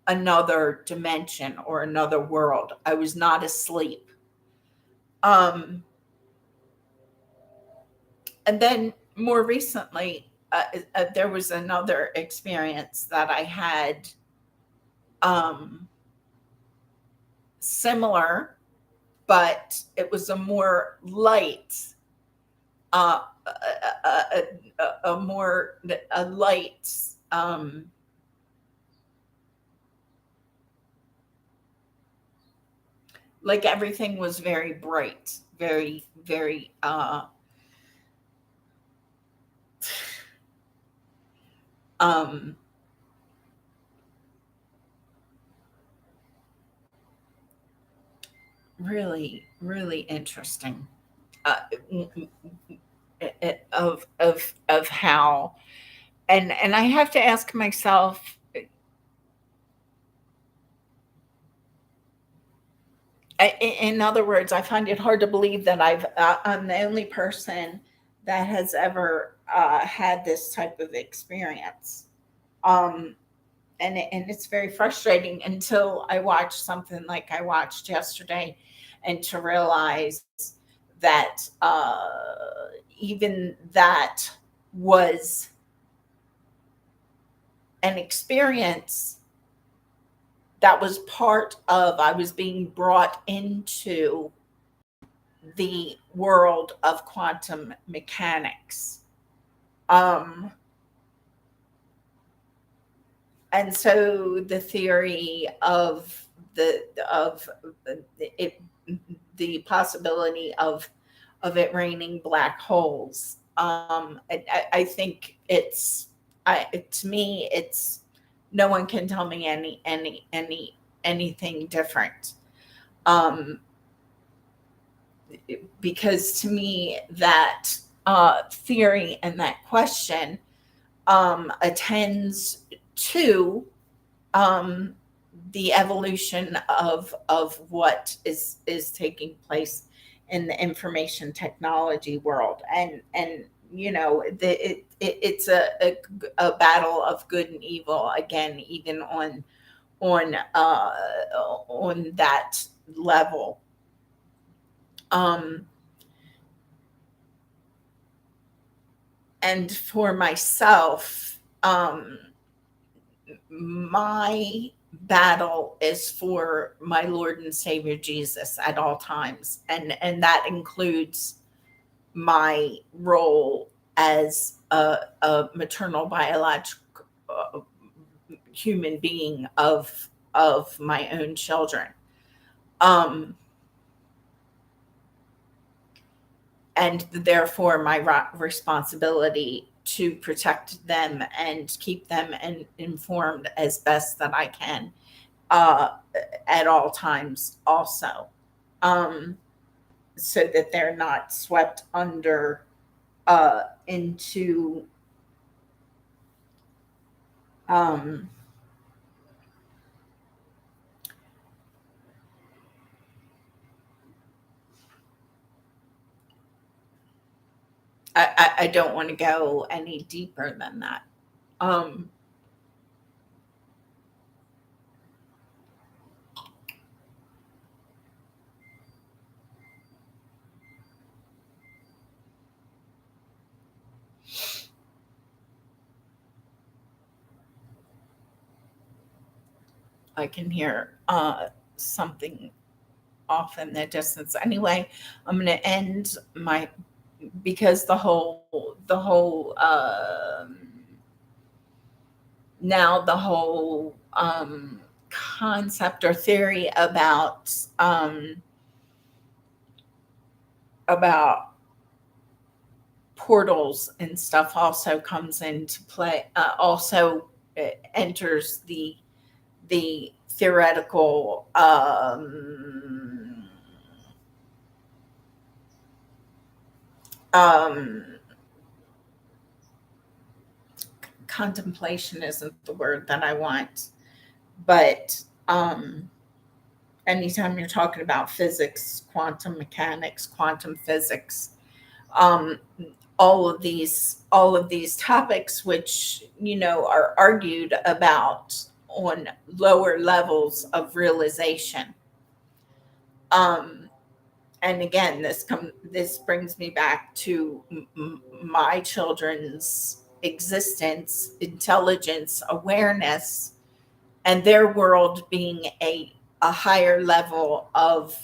another dimension or another world. I was not asleep. Um, and then more recently, there was another experience that I had, um, similar, but it was a more light, a more a light, like everything was very bright, very, very, um, really, really interesting. Uh, of how, and I have to ask myself, in other words, I find it hard to believe that I'm the only person that has ever had this type of experience. Um, and it's very frustrating until I watch something like I watched yesterday, and to realize that, even that was an experience that was part of, I was being brought into the world of quantum mechanics. Um, and so the theory of it, the possibility of it raining black holes. I think to me, it's, no one can tell me anything different. Um, because to me, that theory and that question attends to, um, the evolution of what is taking place in the information technology world. And it's a battle of good and evil, again, even on on that level. um and for myself, my battle is for my Lord and Savior Jesus at all times, and that includes my role as a maternal biological, human being of my own children, um, and therefore my responsibility to protect them and keep them informed as best that I can, uh, at all times also, um, so that they're not swept under, into, um, I don't want to go any deeper than that. Um, I can hear something off in the distance. Anyway, I'm going to end my because now the whole concept or theory about portals and stuff also comes into play. Also enters the theoretical um, contemplation isn't the word that I want, but anytime you're talking about physics, quantum mechanics, quantum physics, um, all of these topics, which are argued about on lower levels of realization. Um, and again, this brings me back to my children's existence, intelligence, awareness, and their world being a higher level of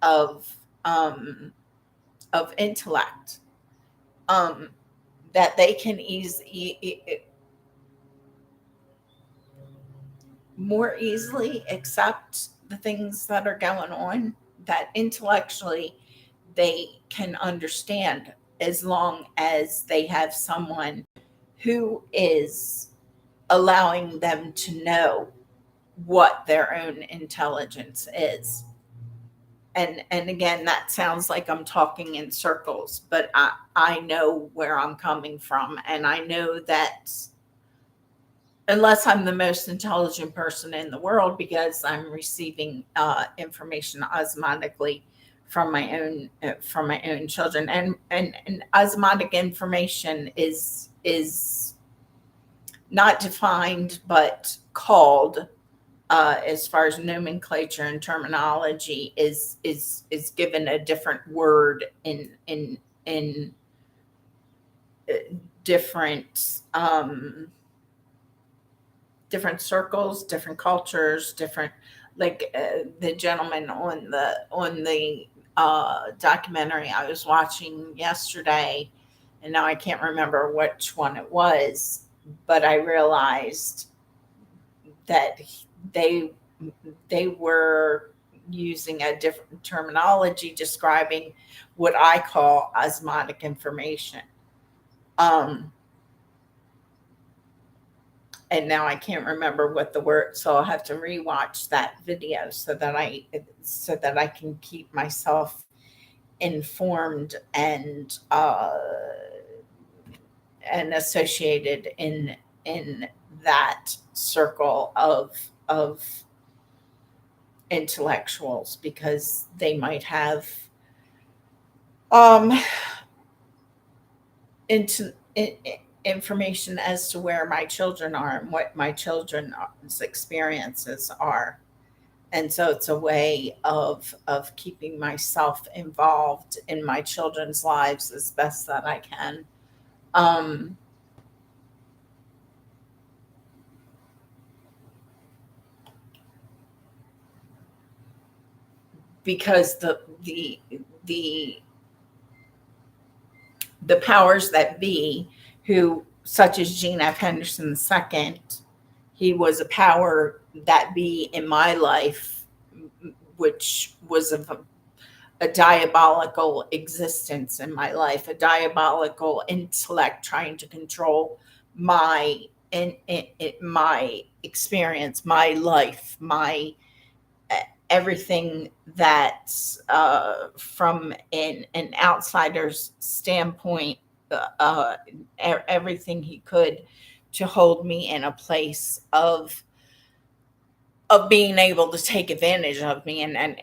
um, of intellect, um, that they can more easily accept the things that are going on, that intellectually they can understand, as long as they have someone who is allowing them to know what their own intelligence is. And again, that sounds like I'm talking in circles, but I know where I'm coming from, and I know that unless I'm the most intelligent person in the world, because I'm receiving information osmotically from my own children, and osmotic information is not defined but called, as far as nomenclature and terminology, is given a different word in uh, different different circles, different cultures, different, like the gentleman on the documentary I was watching yesterday, and now I can't remember which one it was, but I realized that they they were using a different terminology describing what I call osmotic information. Um, and now I can't remember what the word, so I'll have to rewatch that video so that I can keep myself informed and associated in that circle of intellectuals, because they might have um into information as to where my children are and what my children's experiences are. And so it's a way of keeping myself involved in my children's lives as best that I can. um because the the powers that be, who, such as Gene F. Henderson II, he was a power that be in my life, which was a diabolical existence in my life, a diabolical intellect trying to control my my experience, my life, my everything, that from an outsider's standpoint, everything he could to hold me in a place of being able to take advantage of me, and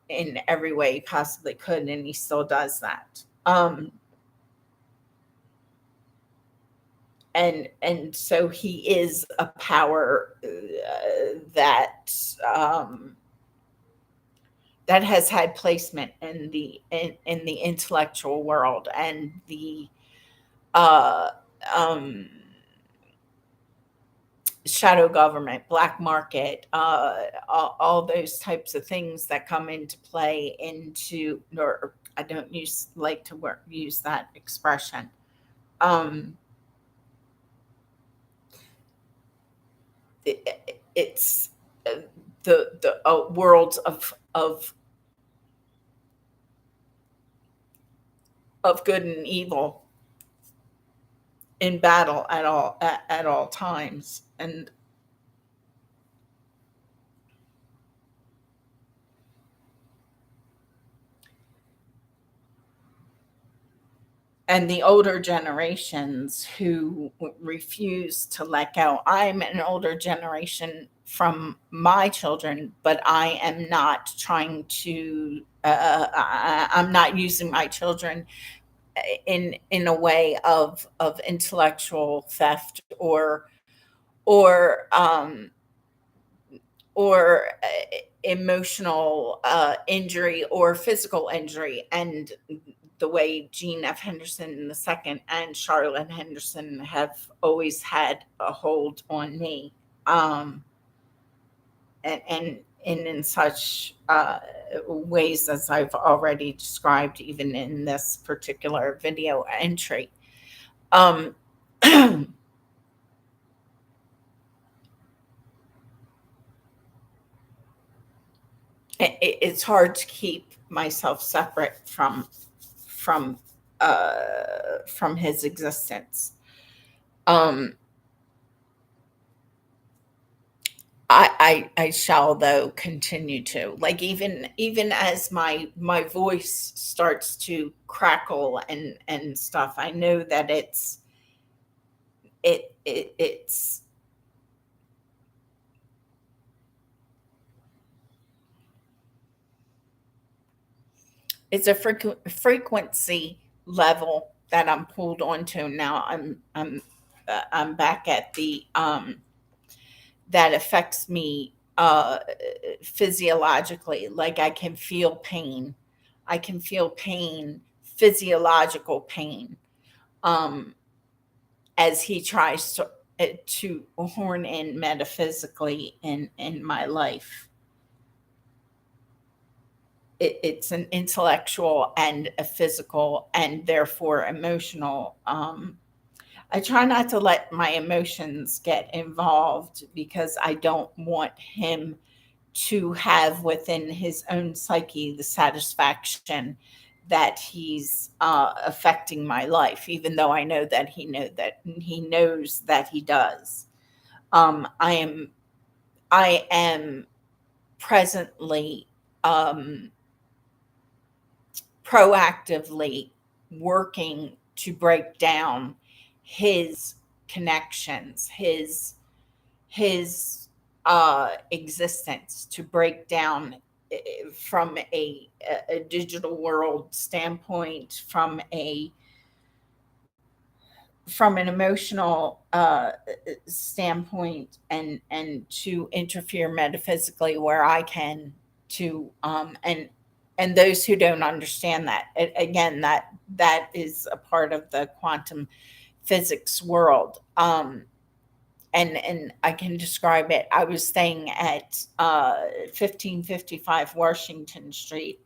in every way he possibly could, and he still does that. And so he is a power that that has had placement in the intellectual world, and the uh, um, shadow government, black market, all those types of things that come into play into, or I don't like to use that expression. Um, it's the worlds of good and evil in battle at all times, and the older generations who refuse to let go. I'm an older generation from my children, but I am not trying to. I'm not using my children in a way of intellectual theft or or emotional injury or physical injury. And the way Jean F. Henderson II and Charlotte Henderson have always had a hold on me, and in such ways as I've already described, even in this particular video entry. Um, it's hard to keep myself separate from from his existence. Um, I shall though continue to, like, even as my voice starts to crackle and stuff. I know that it's it's a frequency level that I'm pulled onto now. I'm back at the that affects me physiologically. Like, I can feel pain, physiological pain, um, as he tries to horn in metaphysically in my life. It's an intellectual and a physical and therefore emotional. I try not to let my emotions get involved because I don't want him to have within his own psyche the satisfaction that he's affecting my life, even though I know that he knows that he does. I am presently proactively working to break down his connections, his existence, to break down from a digital world standpoint, from an emotional standpoint, and to interfere metaphysically where I can, to and those who don't understand that, again, that is a part of the quantum physics world. And I can describe it. I was staying at 1555 Washington Street,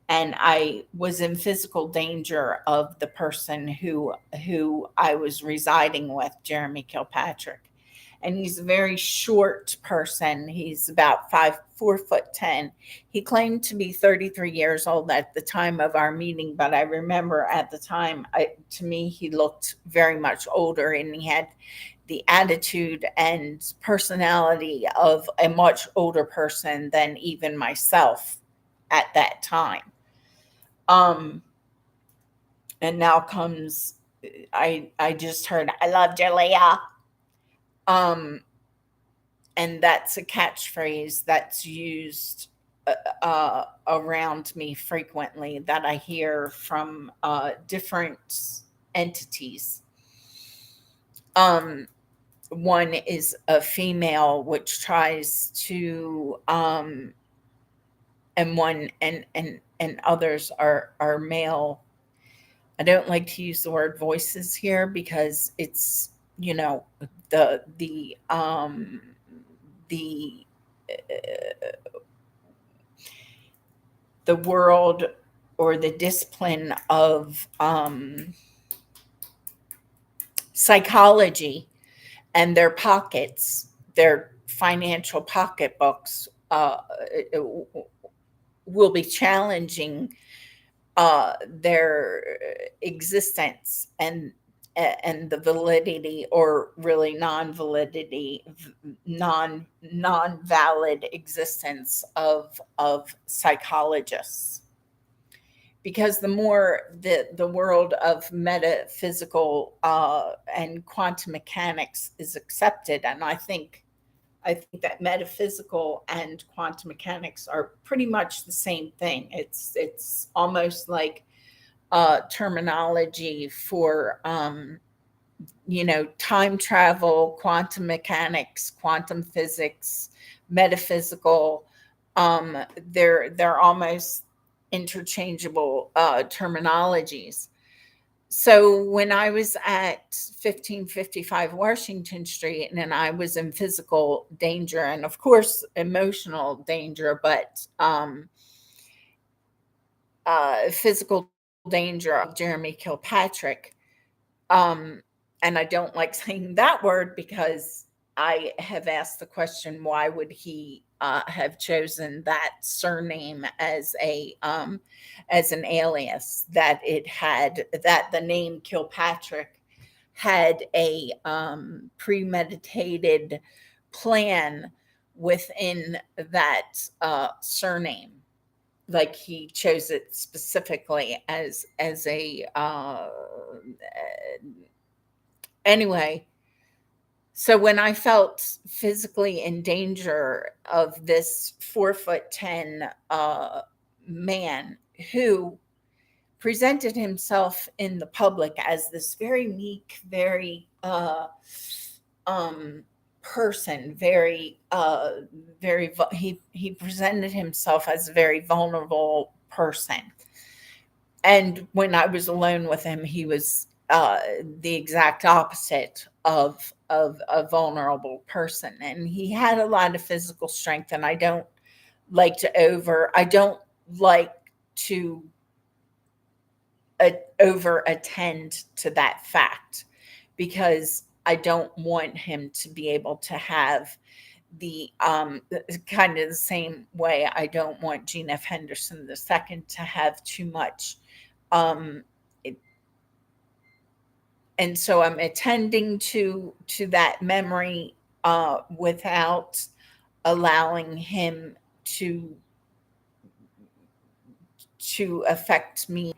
and I was in physical danger of the person who I was residing with, Jeremy Kilpatrick. And he's a very short person. He's about 4'10". He claimed to be 33 years old at the time of our meeting, but I remember at the time, to me, he looked very much older, and he had the attitude and personality of a much older person than even myself at that time. Um, and now comes, I just heard, "I love Julia." Um, and that's a catchphrase that's used around me frequently, that I hear from different entities. One is a female which tries to and one and others are male. I don't like to use the word voices here because you know, the the world or the discipline of psychology and their pockets, their financial pocketbooks, will be challenging their existence and the validity or really non-validity, non-valid existence of psychologists. Because the more the world of metaphysical and quantum mechanics is accepted, and I think that metaphysical and quantum mechanics are pretty much the same thing. It's almost like terminology for time travel, quantum mechanics, quantum physics, metaphysical. They're almost interchangeable terminologies. So when I was at 1555 Washington Street and I was in physical danger and of course emotional danger, but physical danger of Jeremy Kilpatrick. Um, and I don't like saying that word because I have asked the question, why would he have chosen that surname as an alias? That the name Kilpatrick had a premeditated plan within that surname, like he chose it specifically as a anyway. So when I felt physically in danger of this 4'10" man who presented himself in the public as this very meek, very um person, he presented himself as a very vulnerable person. And when I was alone with him, he was the exact opposite of a vulnerable person, and he had a lot of physical strength. And I don't like to over attend to that fact, because I don't want him to be able to have kind of the same way I don't want Gene F. Henderson II to have too much. Um, it, and so I'm attending to that memory without allowing him to affect me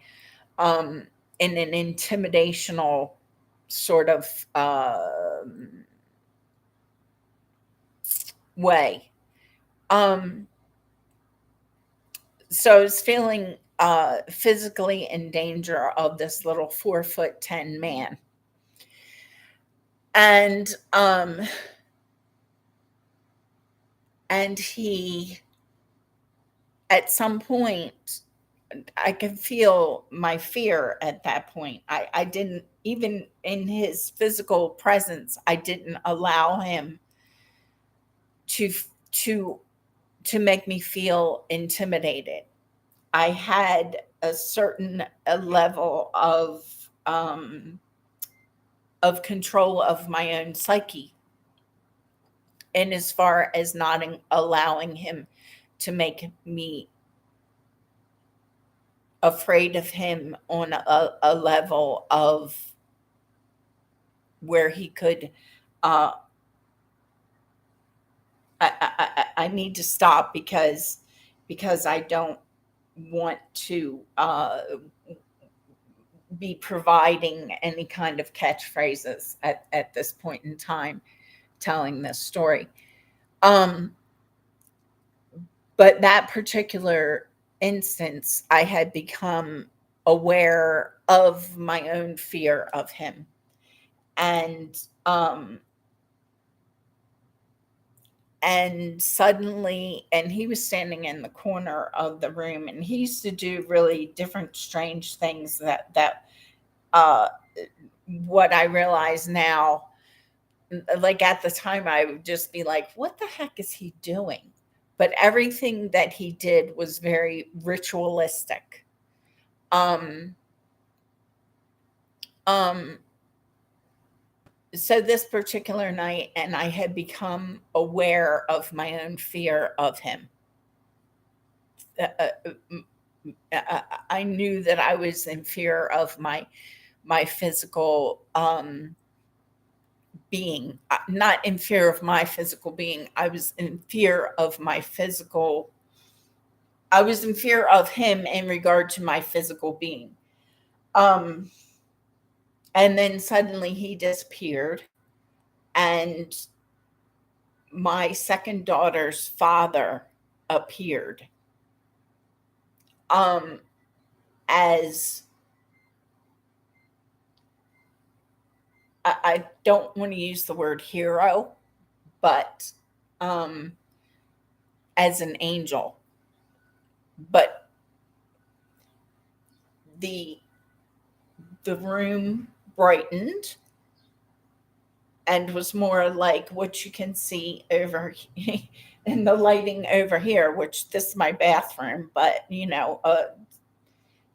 in an intimidational sort of way. Um, so I was feeling physically in danger of this little 4'10" man. And he, at some point, I could feel my fear at that point. I didn't, even in his physical presence, I didn't allow him to to make me feel intimidated. I had a certain a level of control of my own psyche, and as far as not allowing him to make me afraid of him on a level of where he could I need to stop because I don't want to be providing any kind of catchphrases at this point in time telling this story. Um, but that particular instance, I had become aware of my own fear of him. And suddenly, and he was standing in the corner of the room, and he used to do really different strange things that what I realize now like at the time, I would just be like, what the heck is he doing? But everything that he did was very ritualistic. Um, um, so this particular night, and I had become aware of my own fear of him. Uh, uh, I knew that I was in fear of my physical being, not in fear of my physical being. I was in fear of my physical. I was in fear of him in regard to my physical being. Um, and then suddenly he disappeared, and my second daughter's father appeared, um, as I don't want to use the word hero, but um, as an angel. But the the room brightened and was more like what you can see over in the lighting over here, which this is my bathroom, but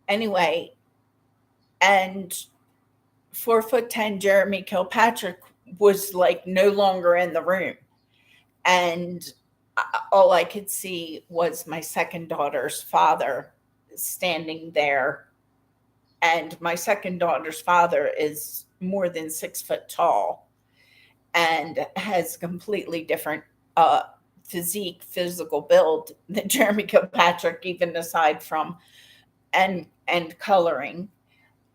anyway. And 4'10" Jeremy Kilpatrick was like no longer in the room. And all I could see was my second daughter's father standing there. And my second daughter's father is more than 6 foot tall and has completely different uh, physique, physical build than Jeremy Kilpatrick, even aside from and coloring.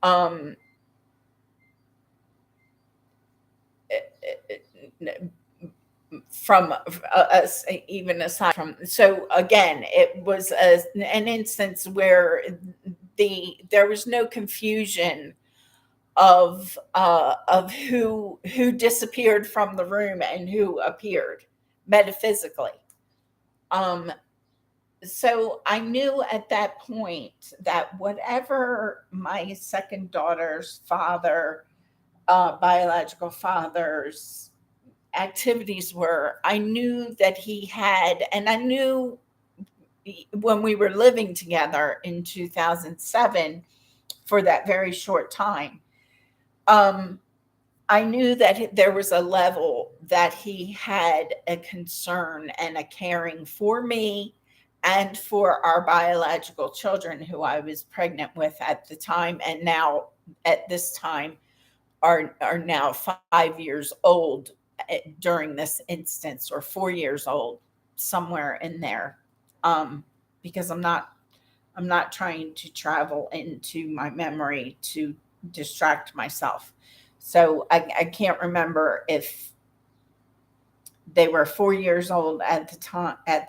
Um, from us, even aside from, so again, it was an instance where there was no confusion of who disappeared from the room and who appeared metaphysically. um so I knew at that point that whatever my second daughter's father, biological father's activities were, I knew that he had, and I knew when we were living together in 2007 for that very short time, um, I knew that there was a level that he had a concern and a caring for me and for our biological children who I was pregnant with at the time, and now at this time are now 5 years old during this instance, or 4 years old, somewhere in there. Because I'm not trying to travel into my memory to distract myself. So I can't remember if they were 4 years old at the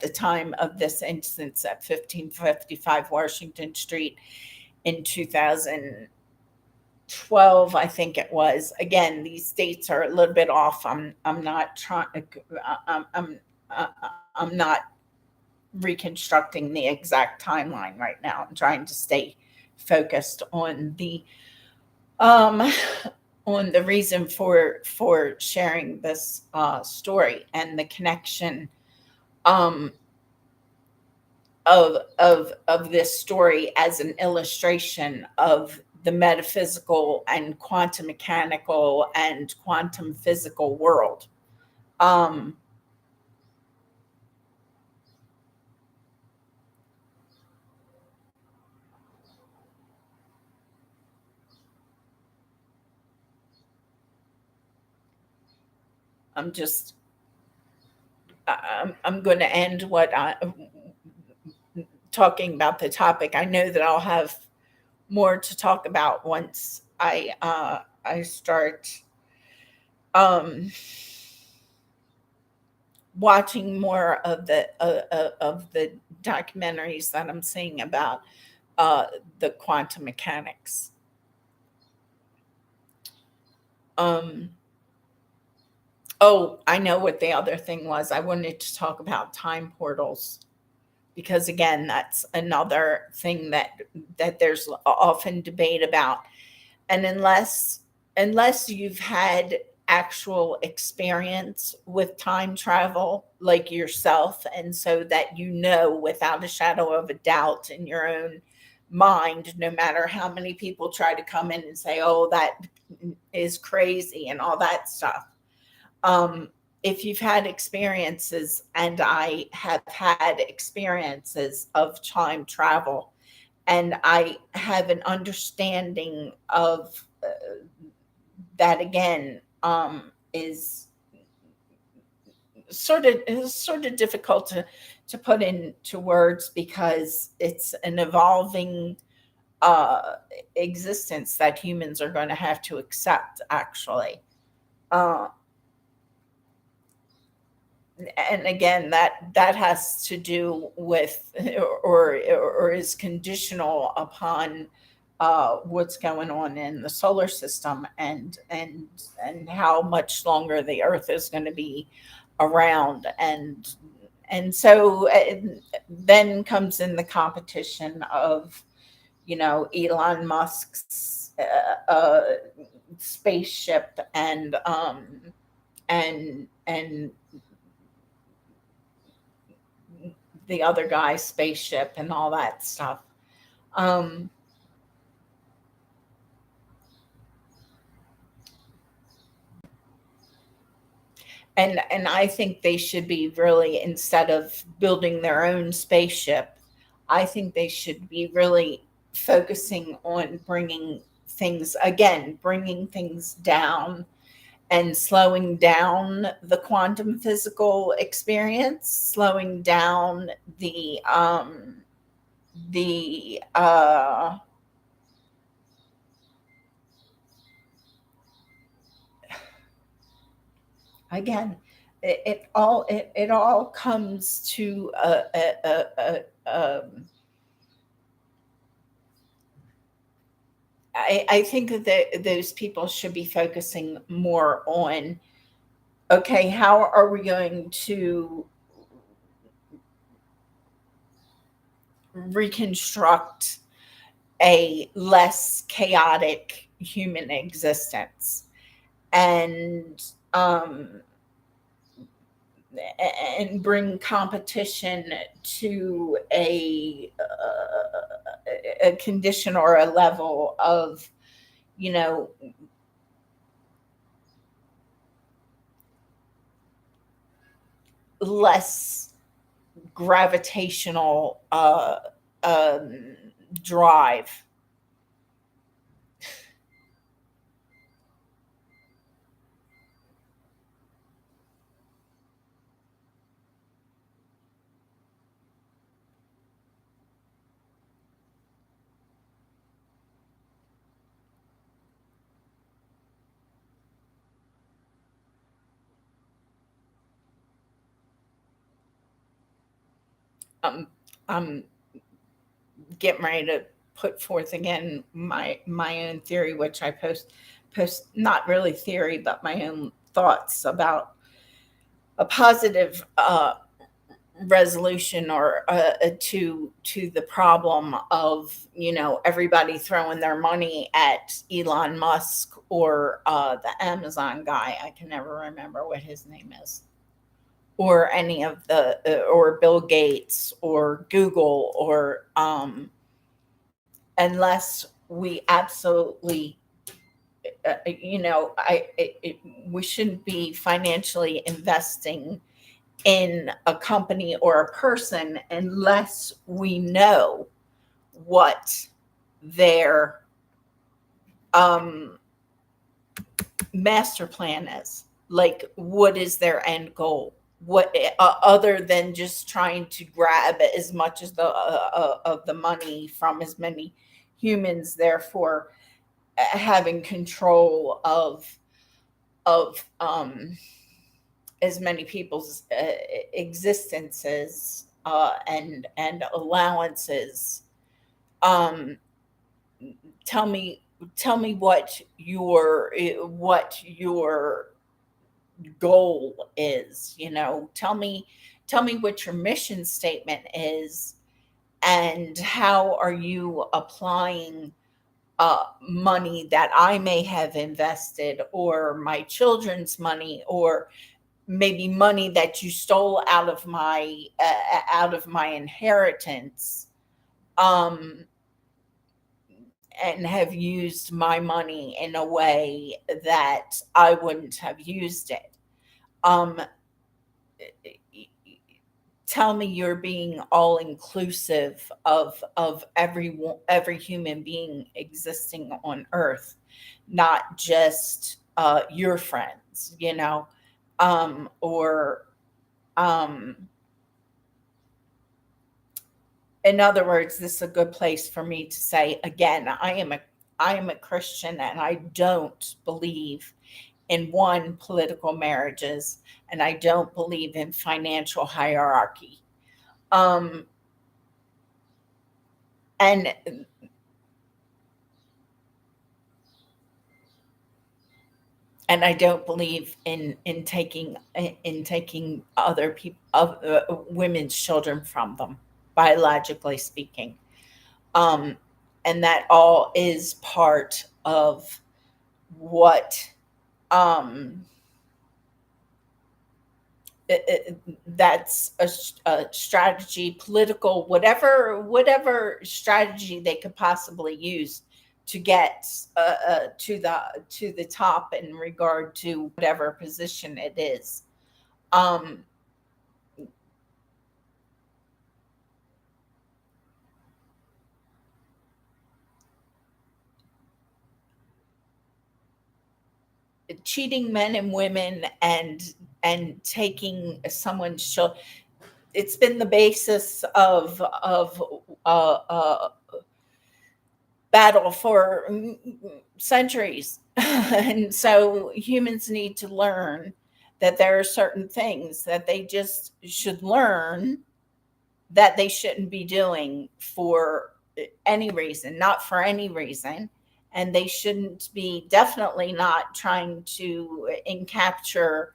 time of this instance at 1555 Washington Street in 2012, I think it was. Again, these dates are a little bit off. I'm not trying. Uh, I'm not reconstructing the exact timeline right now. I'm trying to stay focused um on the reason for sharing this story and the connection um of this story as an illustration of the metaphysical and quantum mechanical and quantum physical world. um I'm just I'm going to end what I talking about the topic. I know that I'll have more to talk about once I start um watching more of the documentaries that I'm seeing about uh the quantum mechanics. um oh, I know what the other thing was. I wanted to talk about time portals, because again, that's another thing that there's often debate about. And unless you've had actual experience with time travel like yourself, and so that you know without a shadow of a doubt in your own mind, no matter how many people try to come in and say, oh, that is crazy and all that stuff. um, if you've had experiences, and I have had experiences of time travel, and I have an understanding of that, again, is sort of difficult to put into words, because it's an evolving uh, existence that humans are going to have to accept, actually. Uh, and again, that has to do with, or is conditional upon what's going on in the solar system, and how much longer the Earth is going to be around, and so then comes in the competition of, Elon Musk's spaceship, and the other guy's spaceship, and all that stuff. Um, and I think they should be, really, instead of building their own spaceship, I think they should be really focusing on bringing things down, and slowing down the quantum physical experience, slowing down the again, it all comes to I think that those people should be focusing more on, okay, how are we going to reconstruct a less chaotic human existence, and bring competition to a condition or a level of, you know less gravitational um, drive. um, I'm getting ready to put forth again my own theory, which I post, not really theory, but my own thoughts about a positive resolution, or to the problem of, everybody throwing their money at Elon Musk, or the Amazon guy. I can never remember what his name is, or any of or Bill Gates, or Google, or unless we absolutely, we shouldn't be financially investing in a company or a person unless we know what their um, master plan is. Like, what is their end goal? What, other than just trying to grab as much as of the money from as many humans, therefore having control of as many people's existences, and allowances. Um, tell me what your goal is. Tell me what your mission statement is, and how are you applying money that I may have invested, or my children's money, or maybe money that you stole out of my inheritance, um, and have used my money in a way that I wouldn't have used it. Um, Tell me you're being all inclusive of every human being existing on earth, not just your friends, or um in other words, this is a good place for me to say again, I am a Christian, and I don't believe in one, political marriages, and I don't believe in financial hierarchy. Um, and and I don't believe in taking other people of women's children from them, biologically speaking. Um, and that all is part of what um, that's a strategy, political, whatever strategy they could possibly use to get to the top in regard to whatever position it is. Um, Cheating men and women, and taking someone's child, it's been the basis of battle for centuries. And so humans need to learn that there are certain things that they just should learn that they shouldn't be doing for any reason, not for any reason. And they shouldn't be, definitely not trying to encapture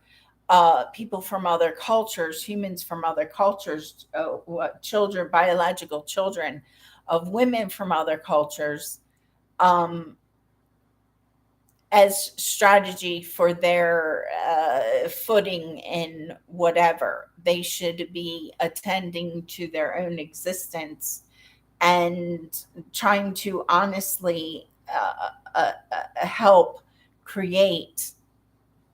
people from other cultures, humans from other cultures, children, biological children of women from other cultures, um, as strategy for their footing in whatever. They should be attending to their own existence and trying to honestly help create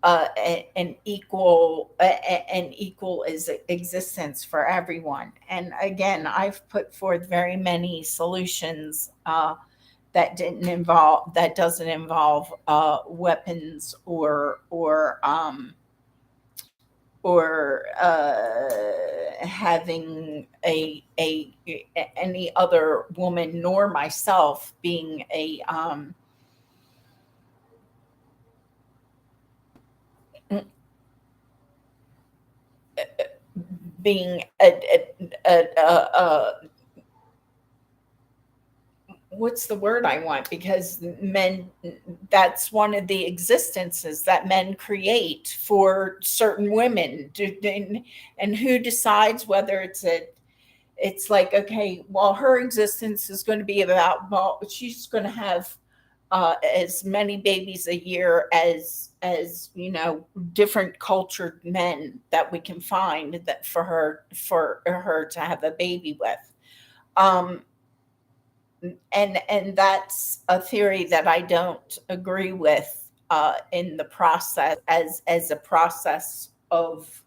an equal existence for everyone. And again, I've put forth very many solutions that doesn't involve weapons or having a any other woman nor myself being a what's the word I want? Because men, that's one of the existences that men create for certain women. And who decides whether it's like, okay, well, her existence is going to be about, well, she's going to have as many babies a year as different cultured men that we can find that for her to have a baby with. Um, and that's a theory that I don't agree with in the process, as a process of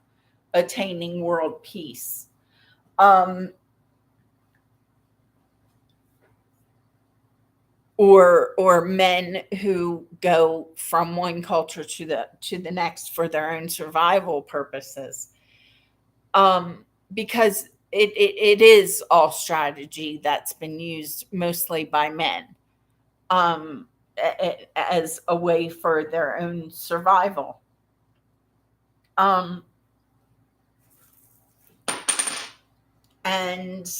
attaining world peace. Um, or men who go from one culture to the next for their own survival purposes. Because it is all strategy that's been used mostly by men, um, as a way for their own survival. Um, and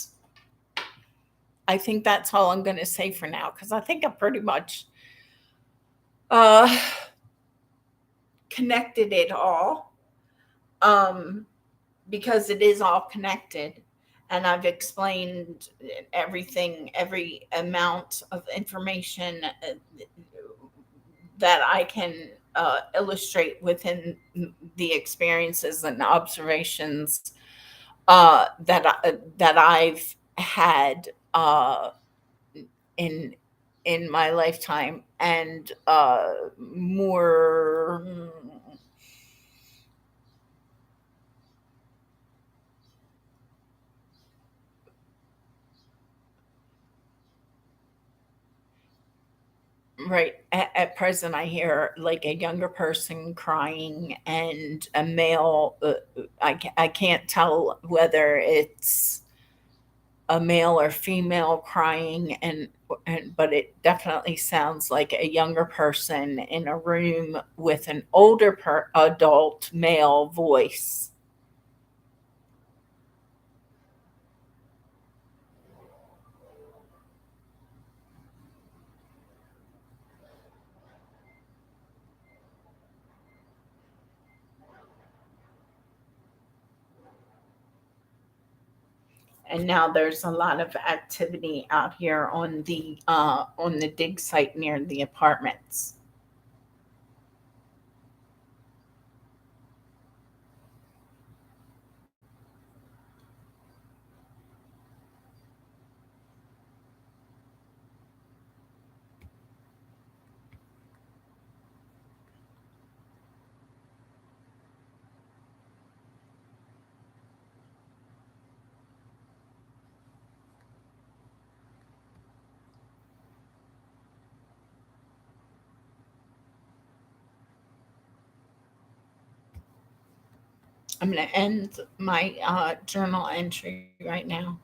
I think that's all I'm going to say for now, because I think I pretty much uh, connected it all, because it is all connected. and I've explained everything, every amount of information that I can illustrate within the experiences and observations that I've had in my lifetime, and more. Right. At present, I hear like a younger person crying and a male. I can't tell whether it's a male or female crying, and but it definitely sounds like a younger person in a room with an older adult male voice. And now there's a lot of activity out here on the dig site near the apartments. I'm going to end my journal entry right now.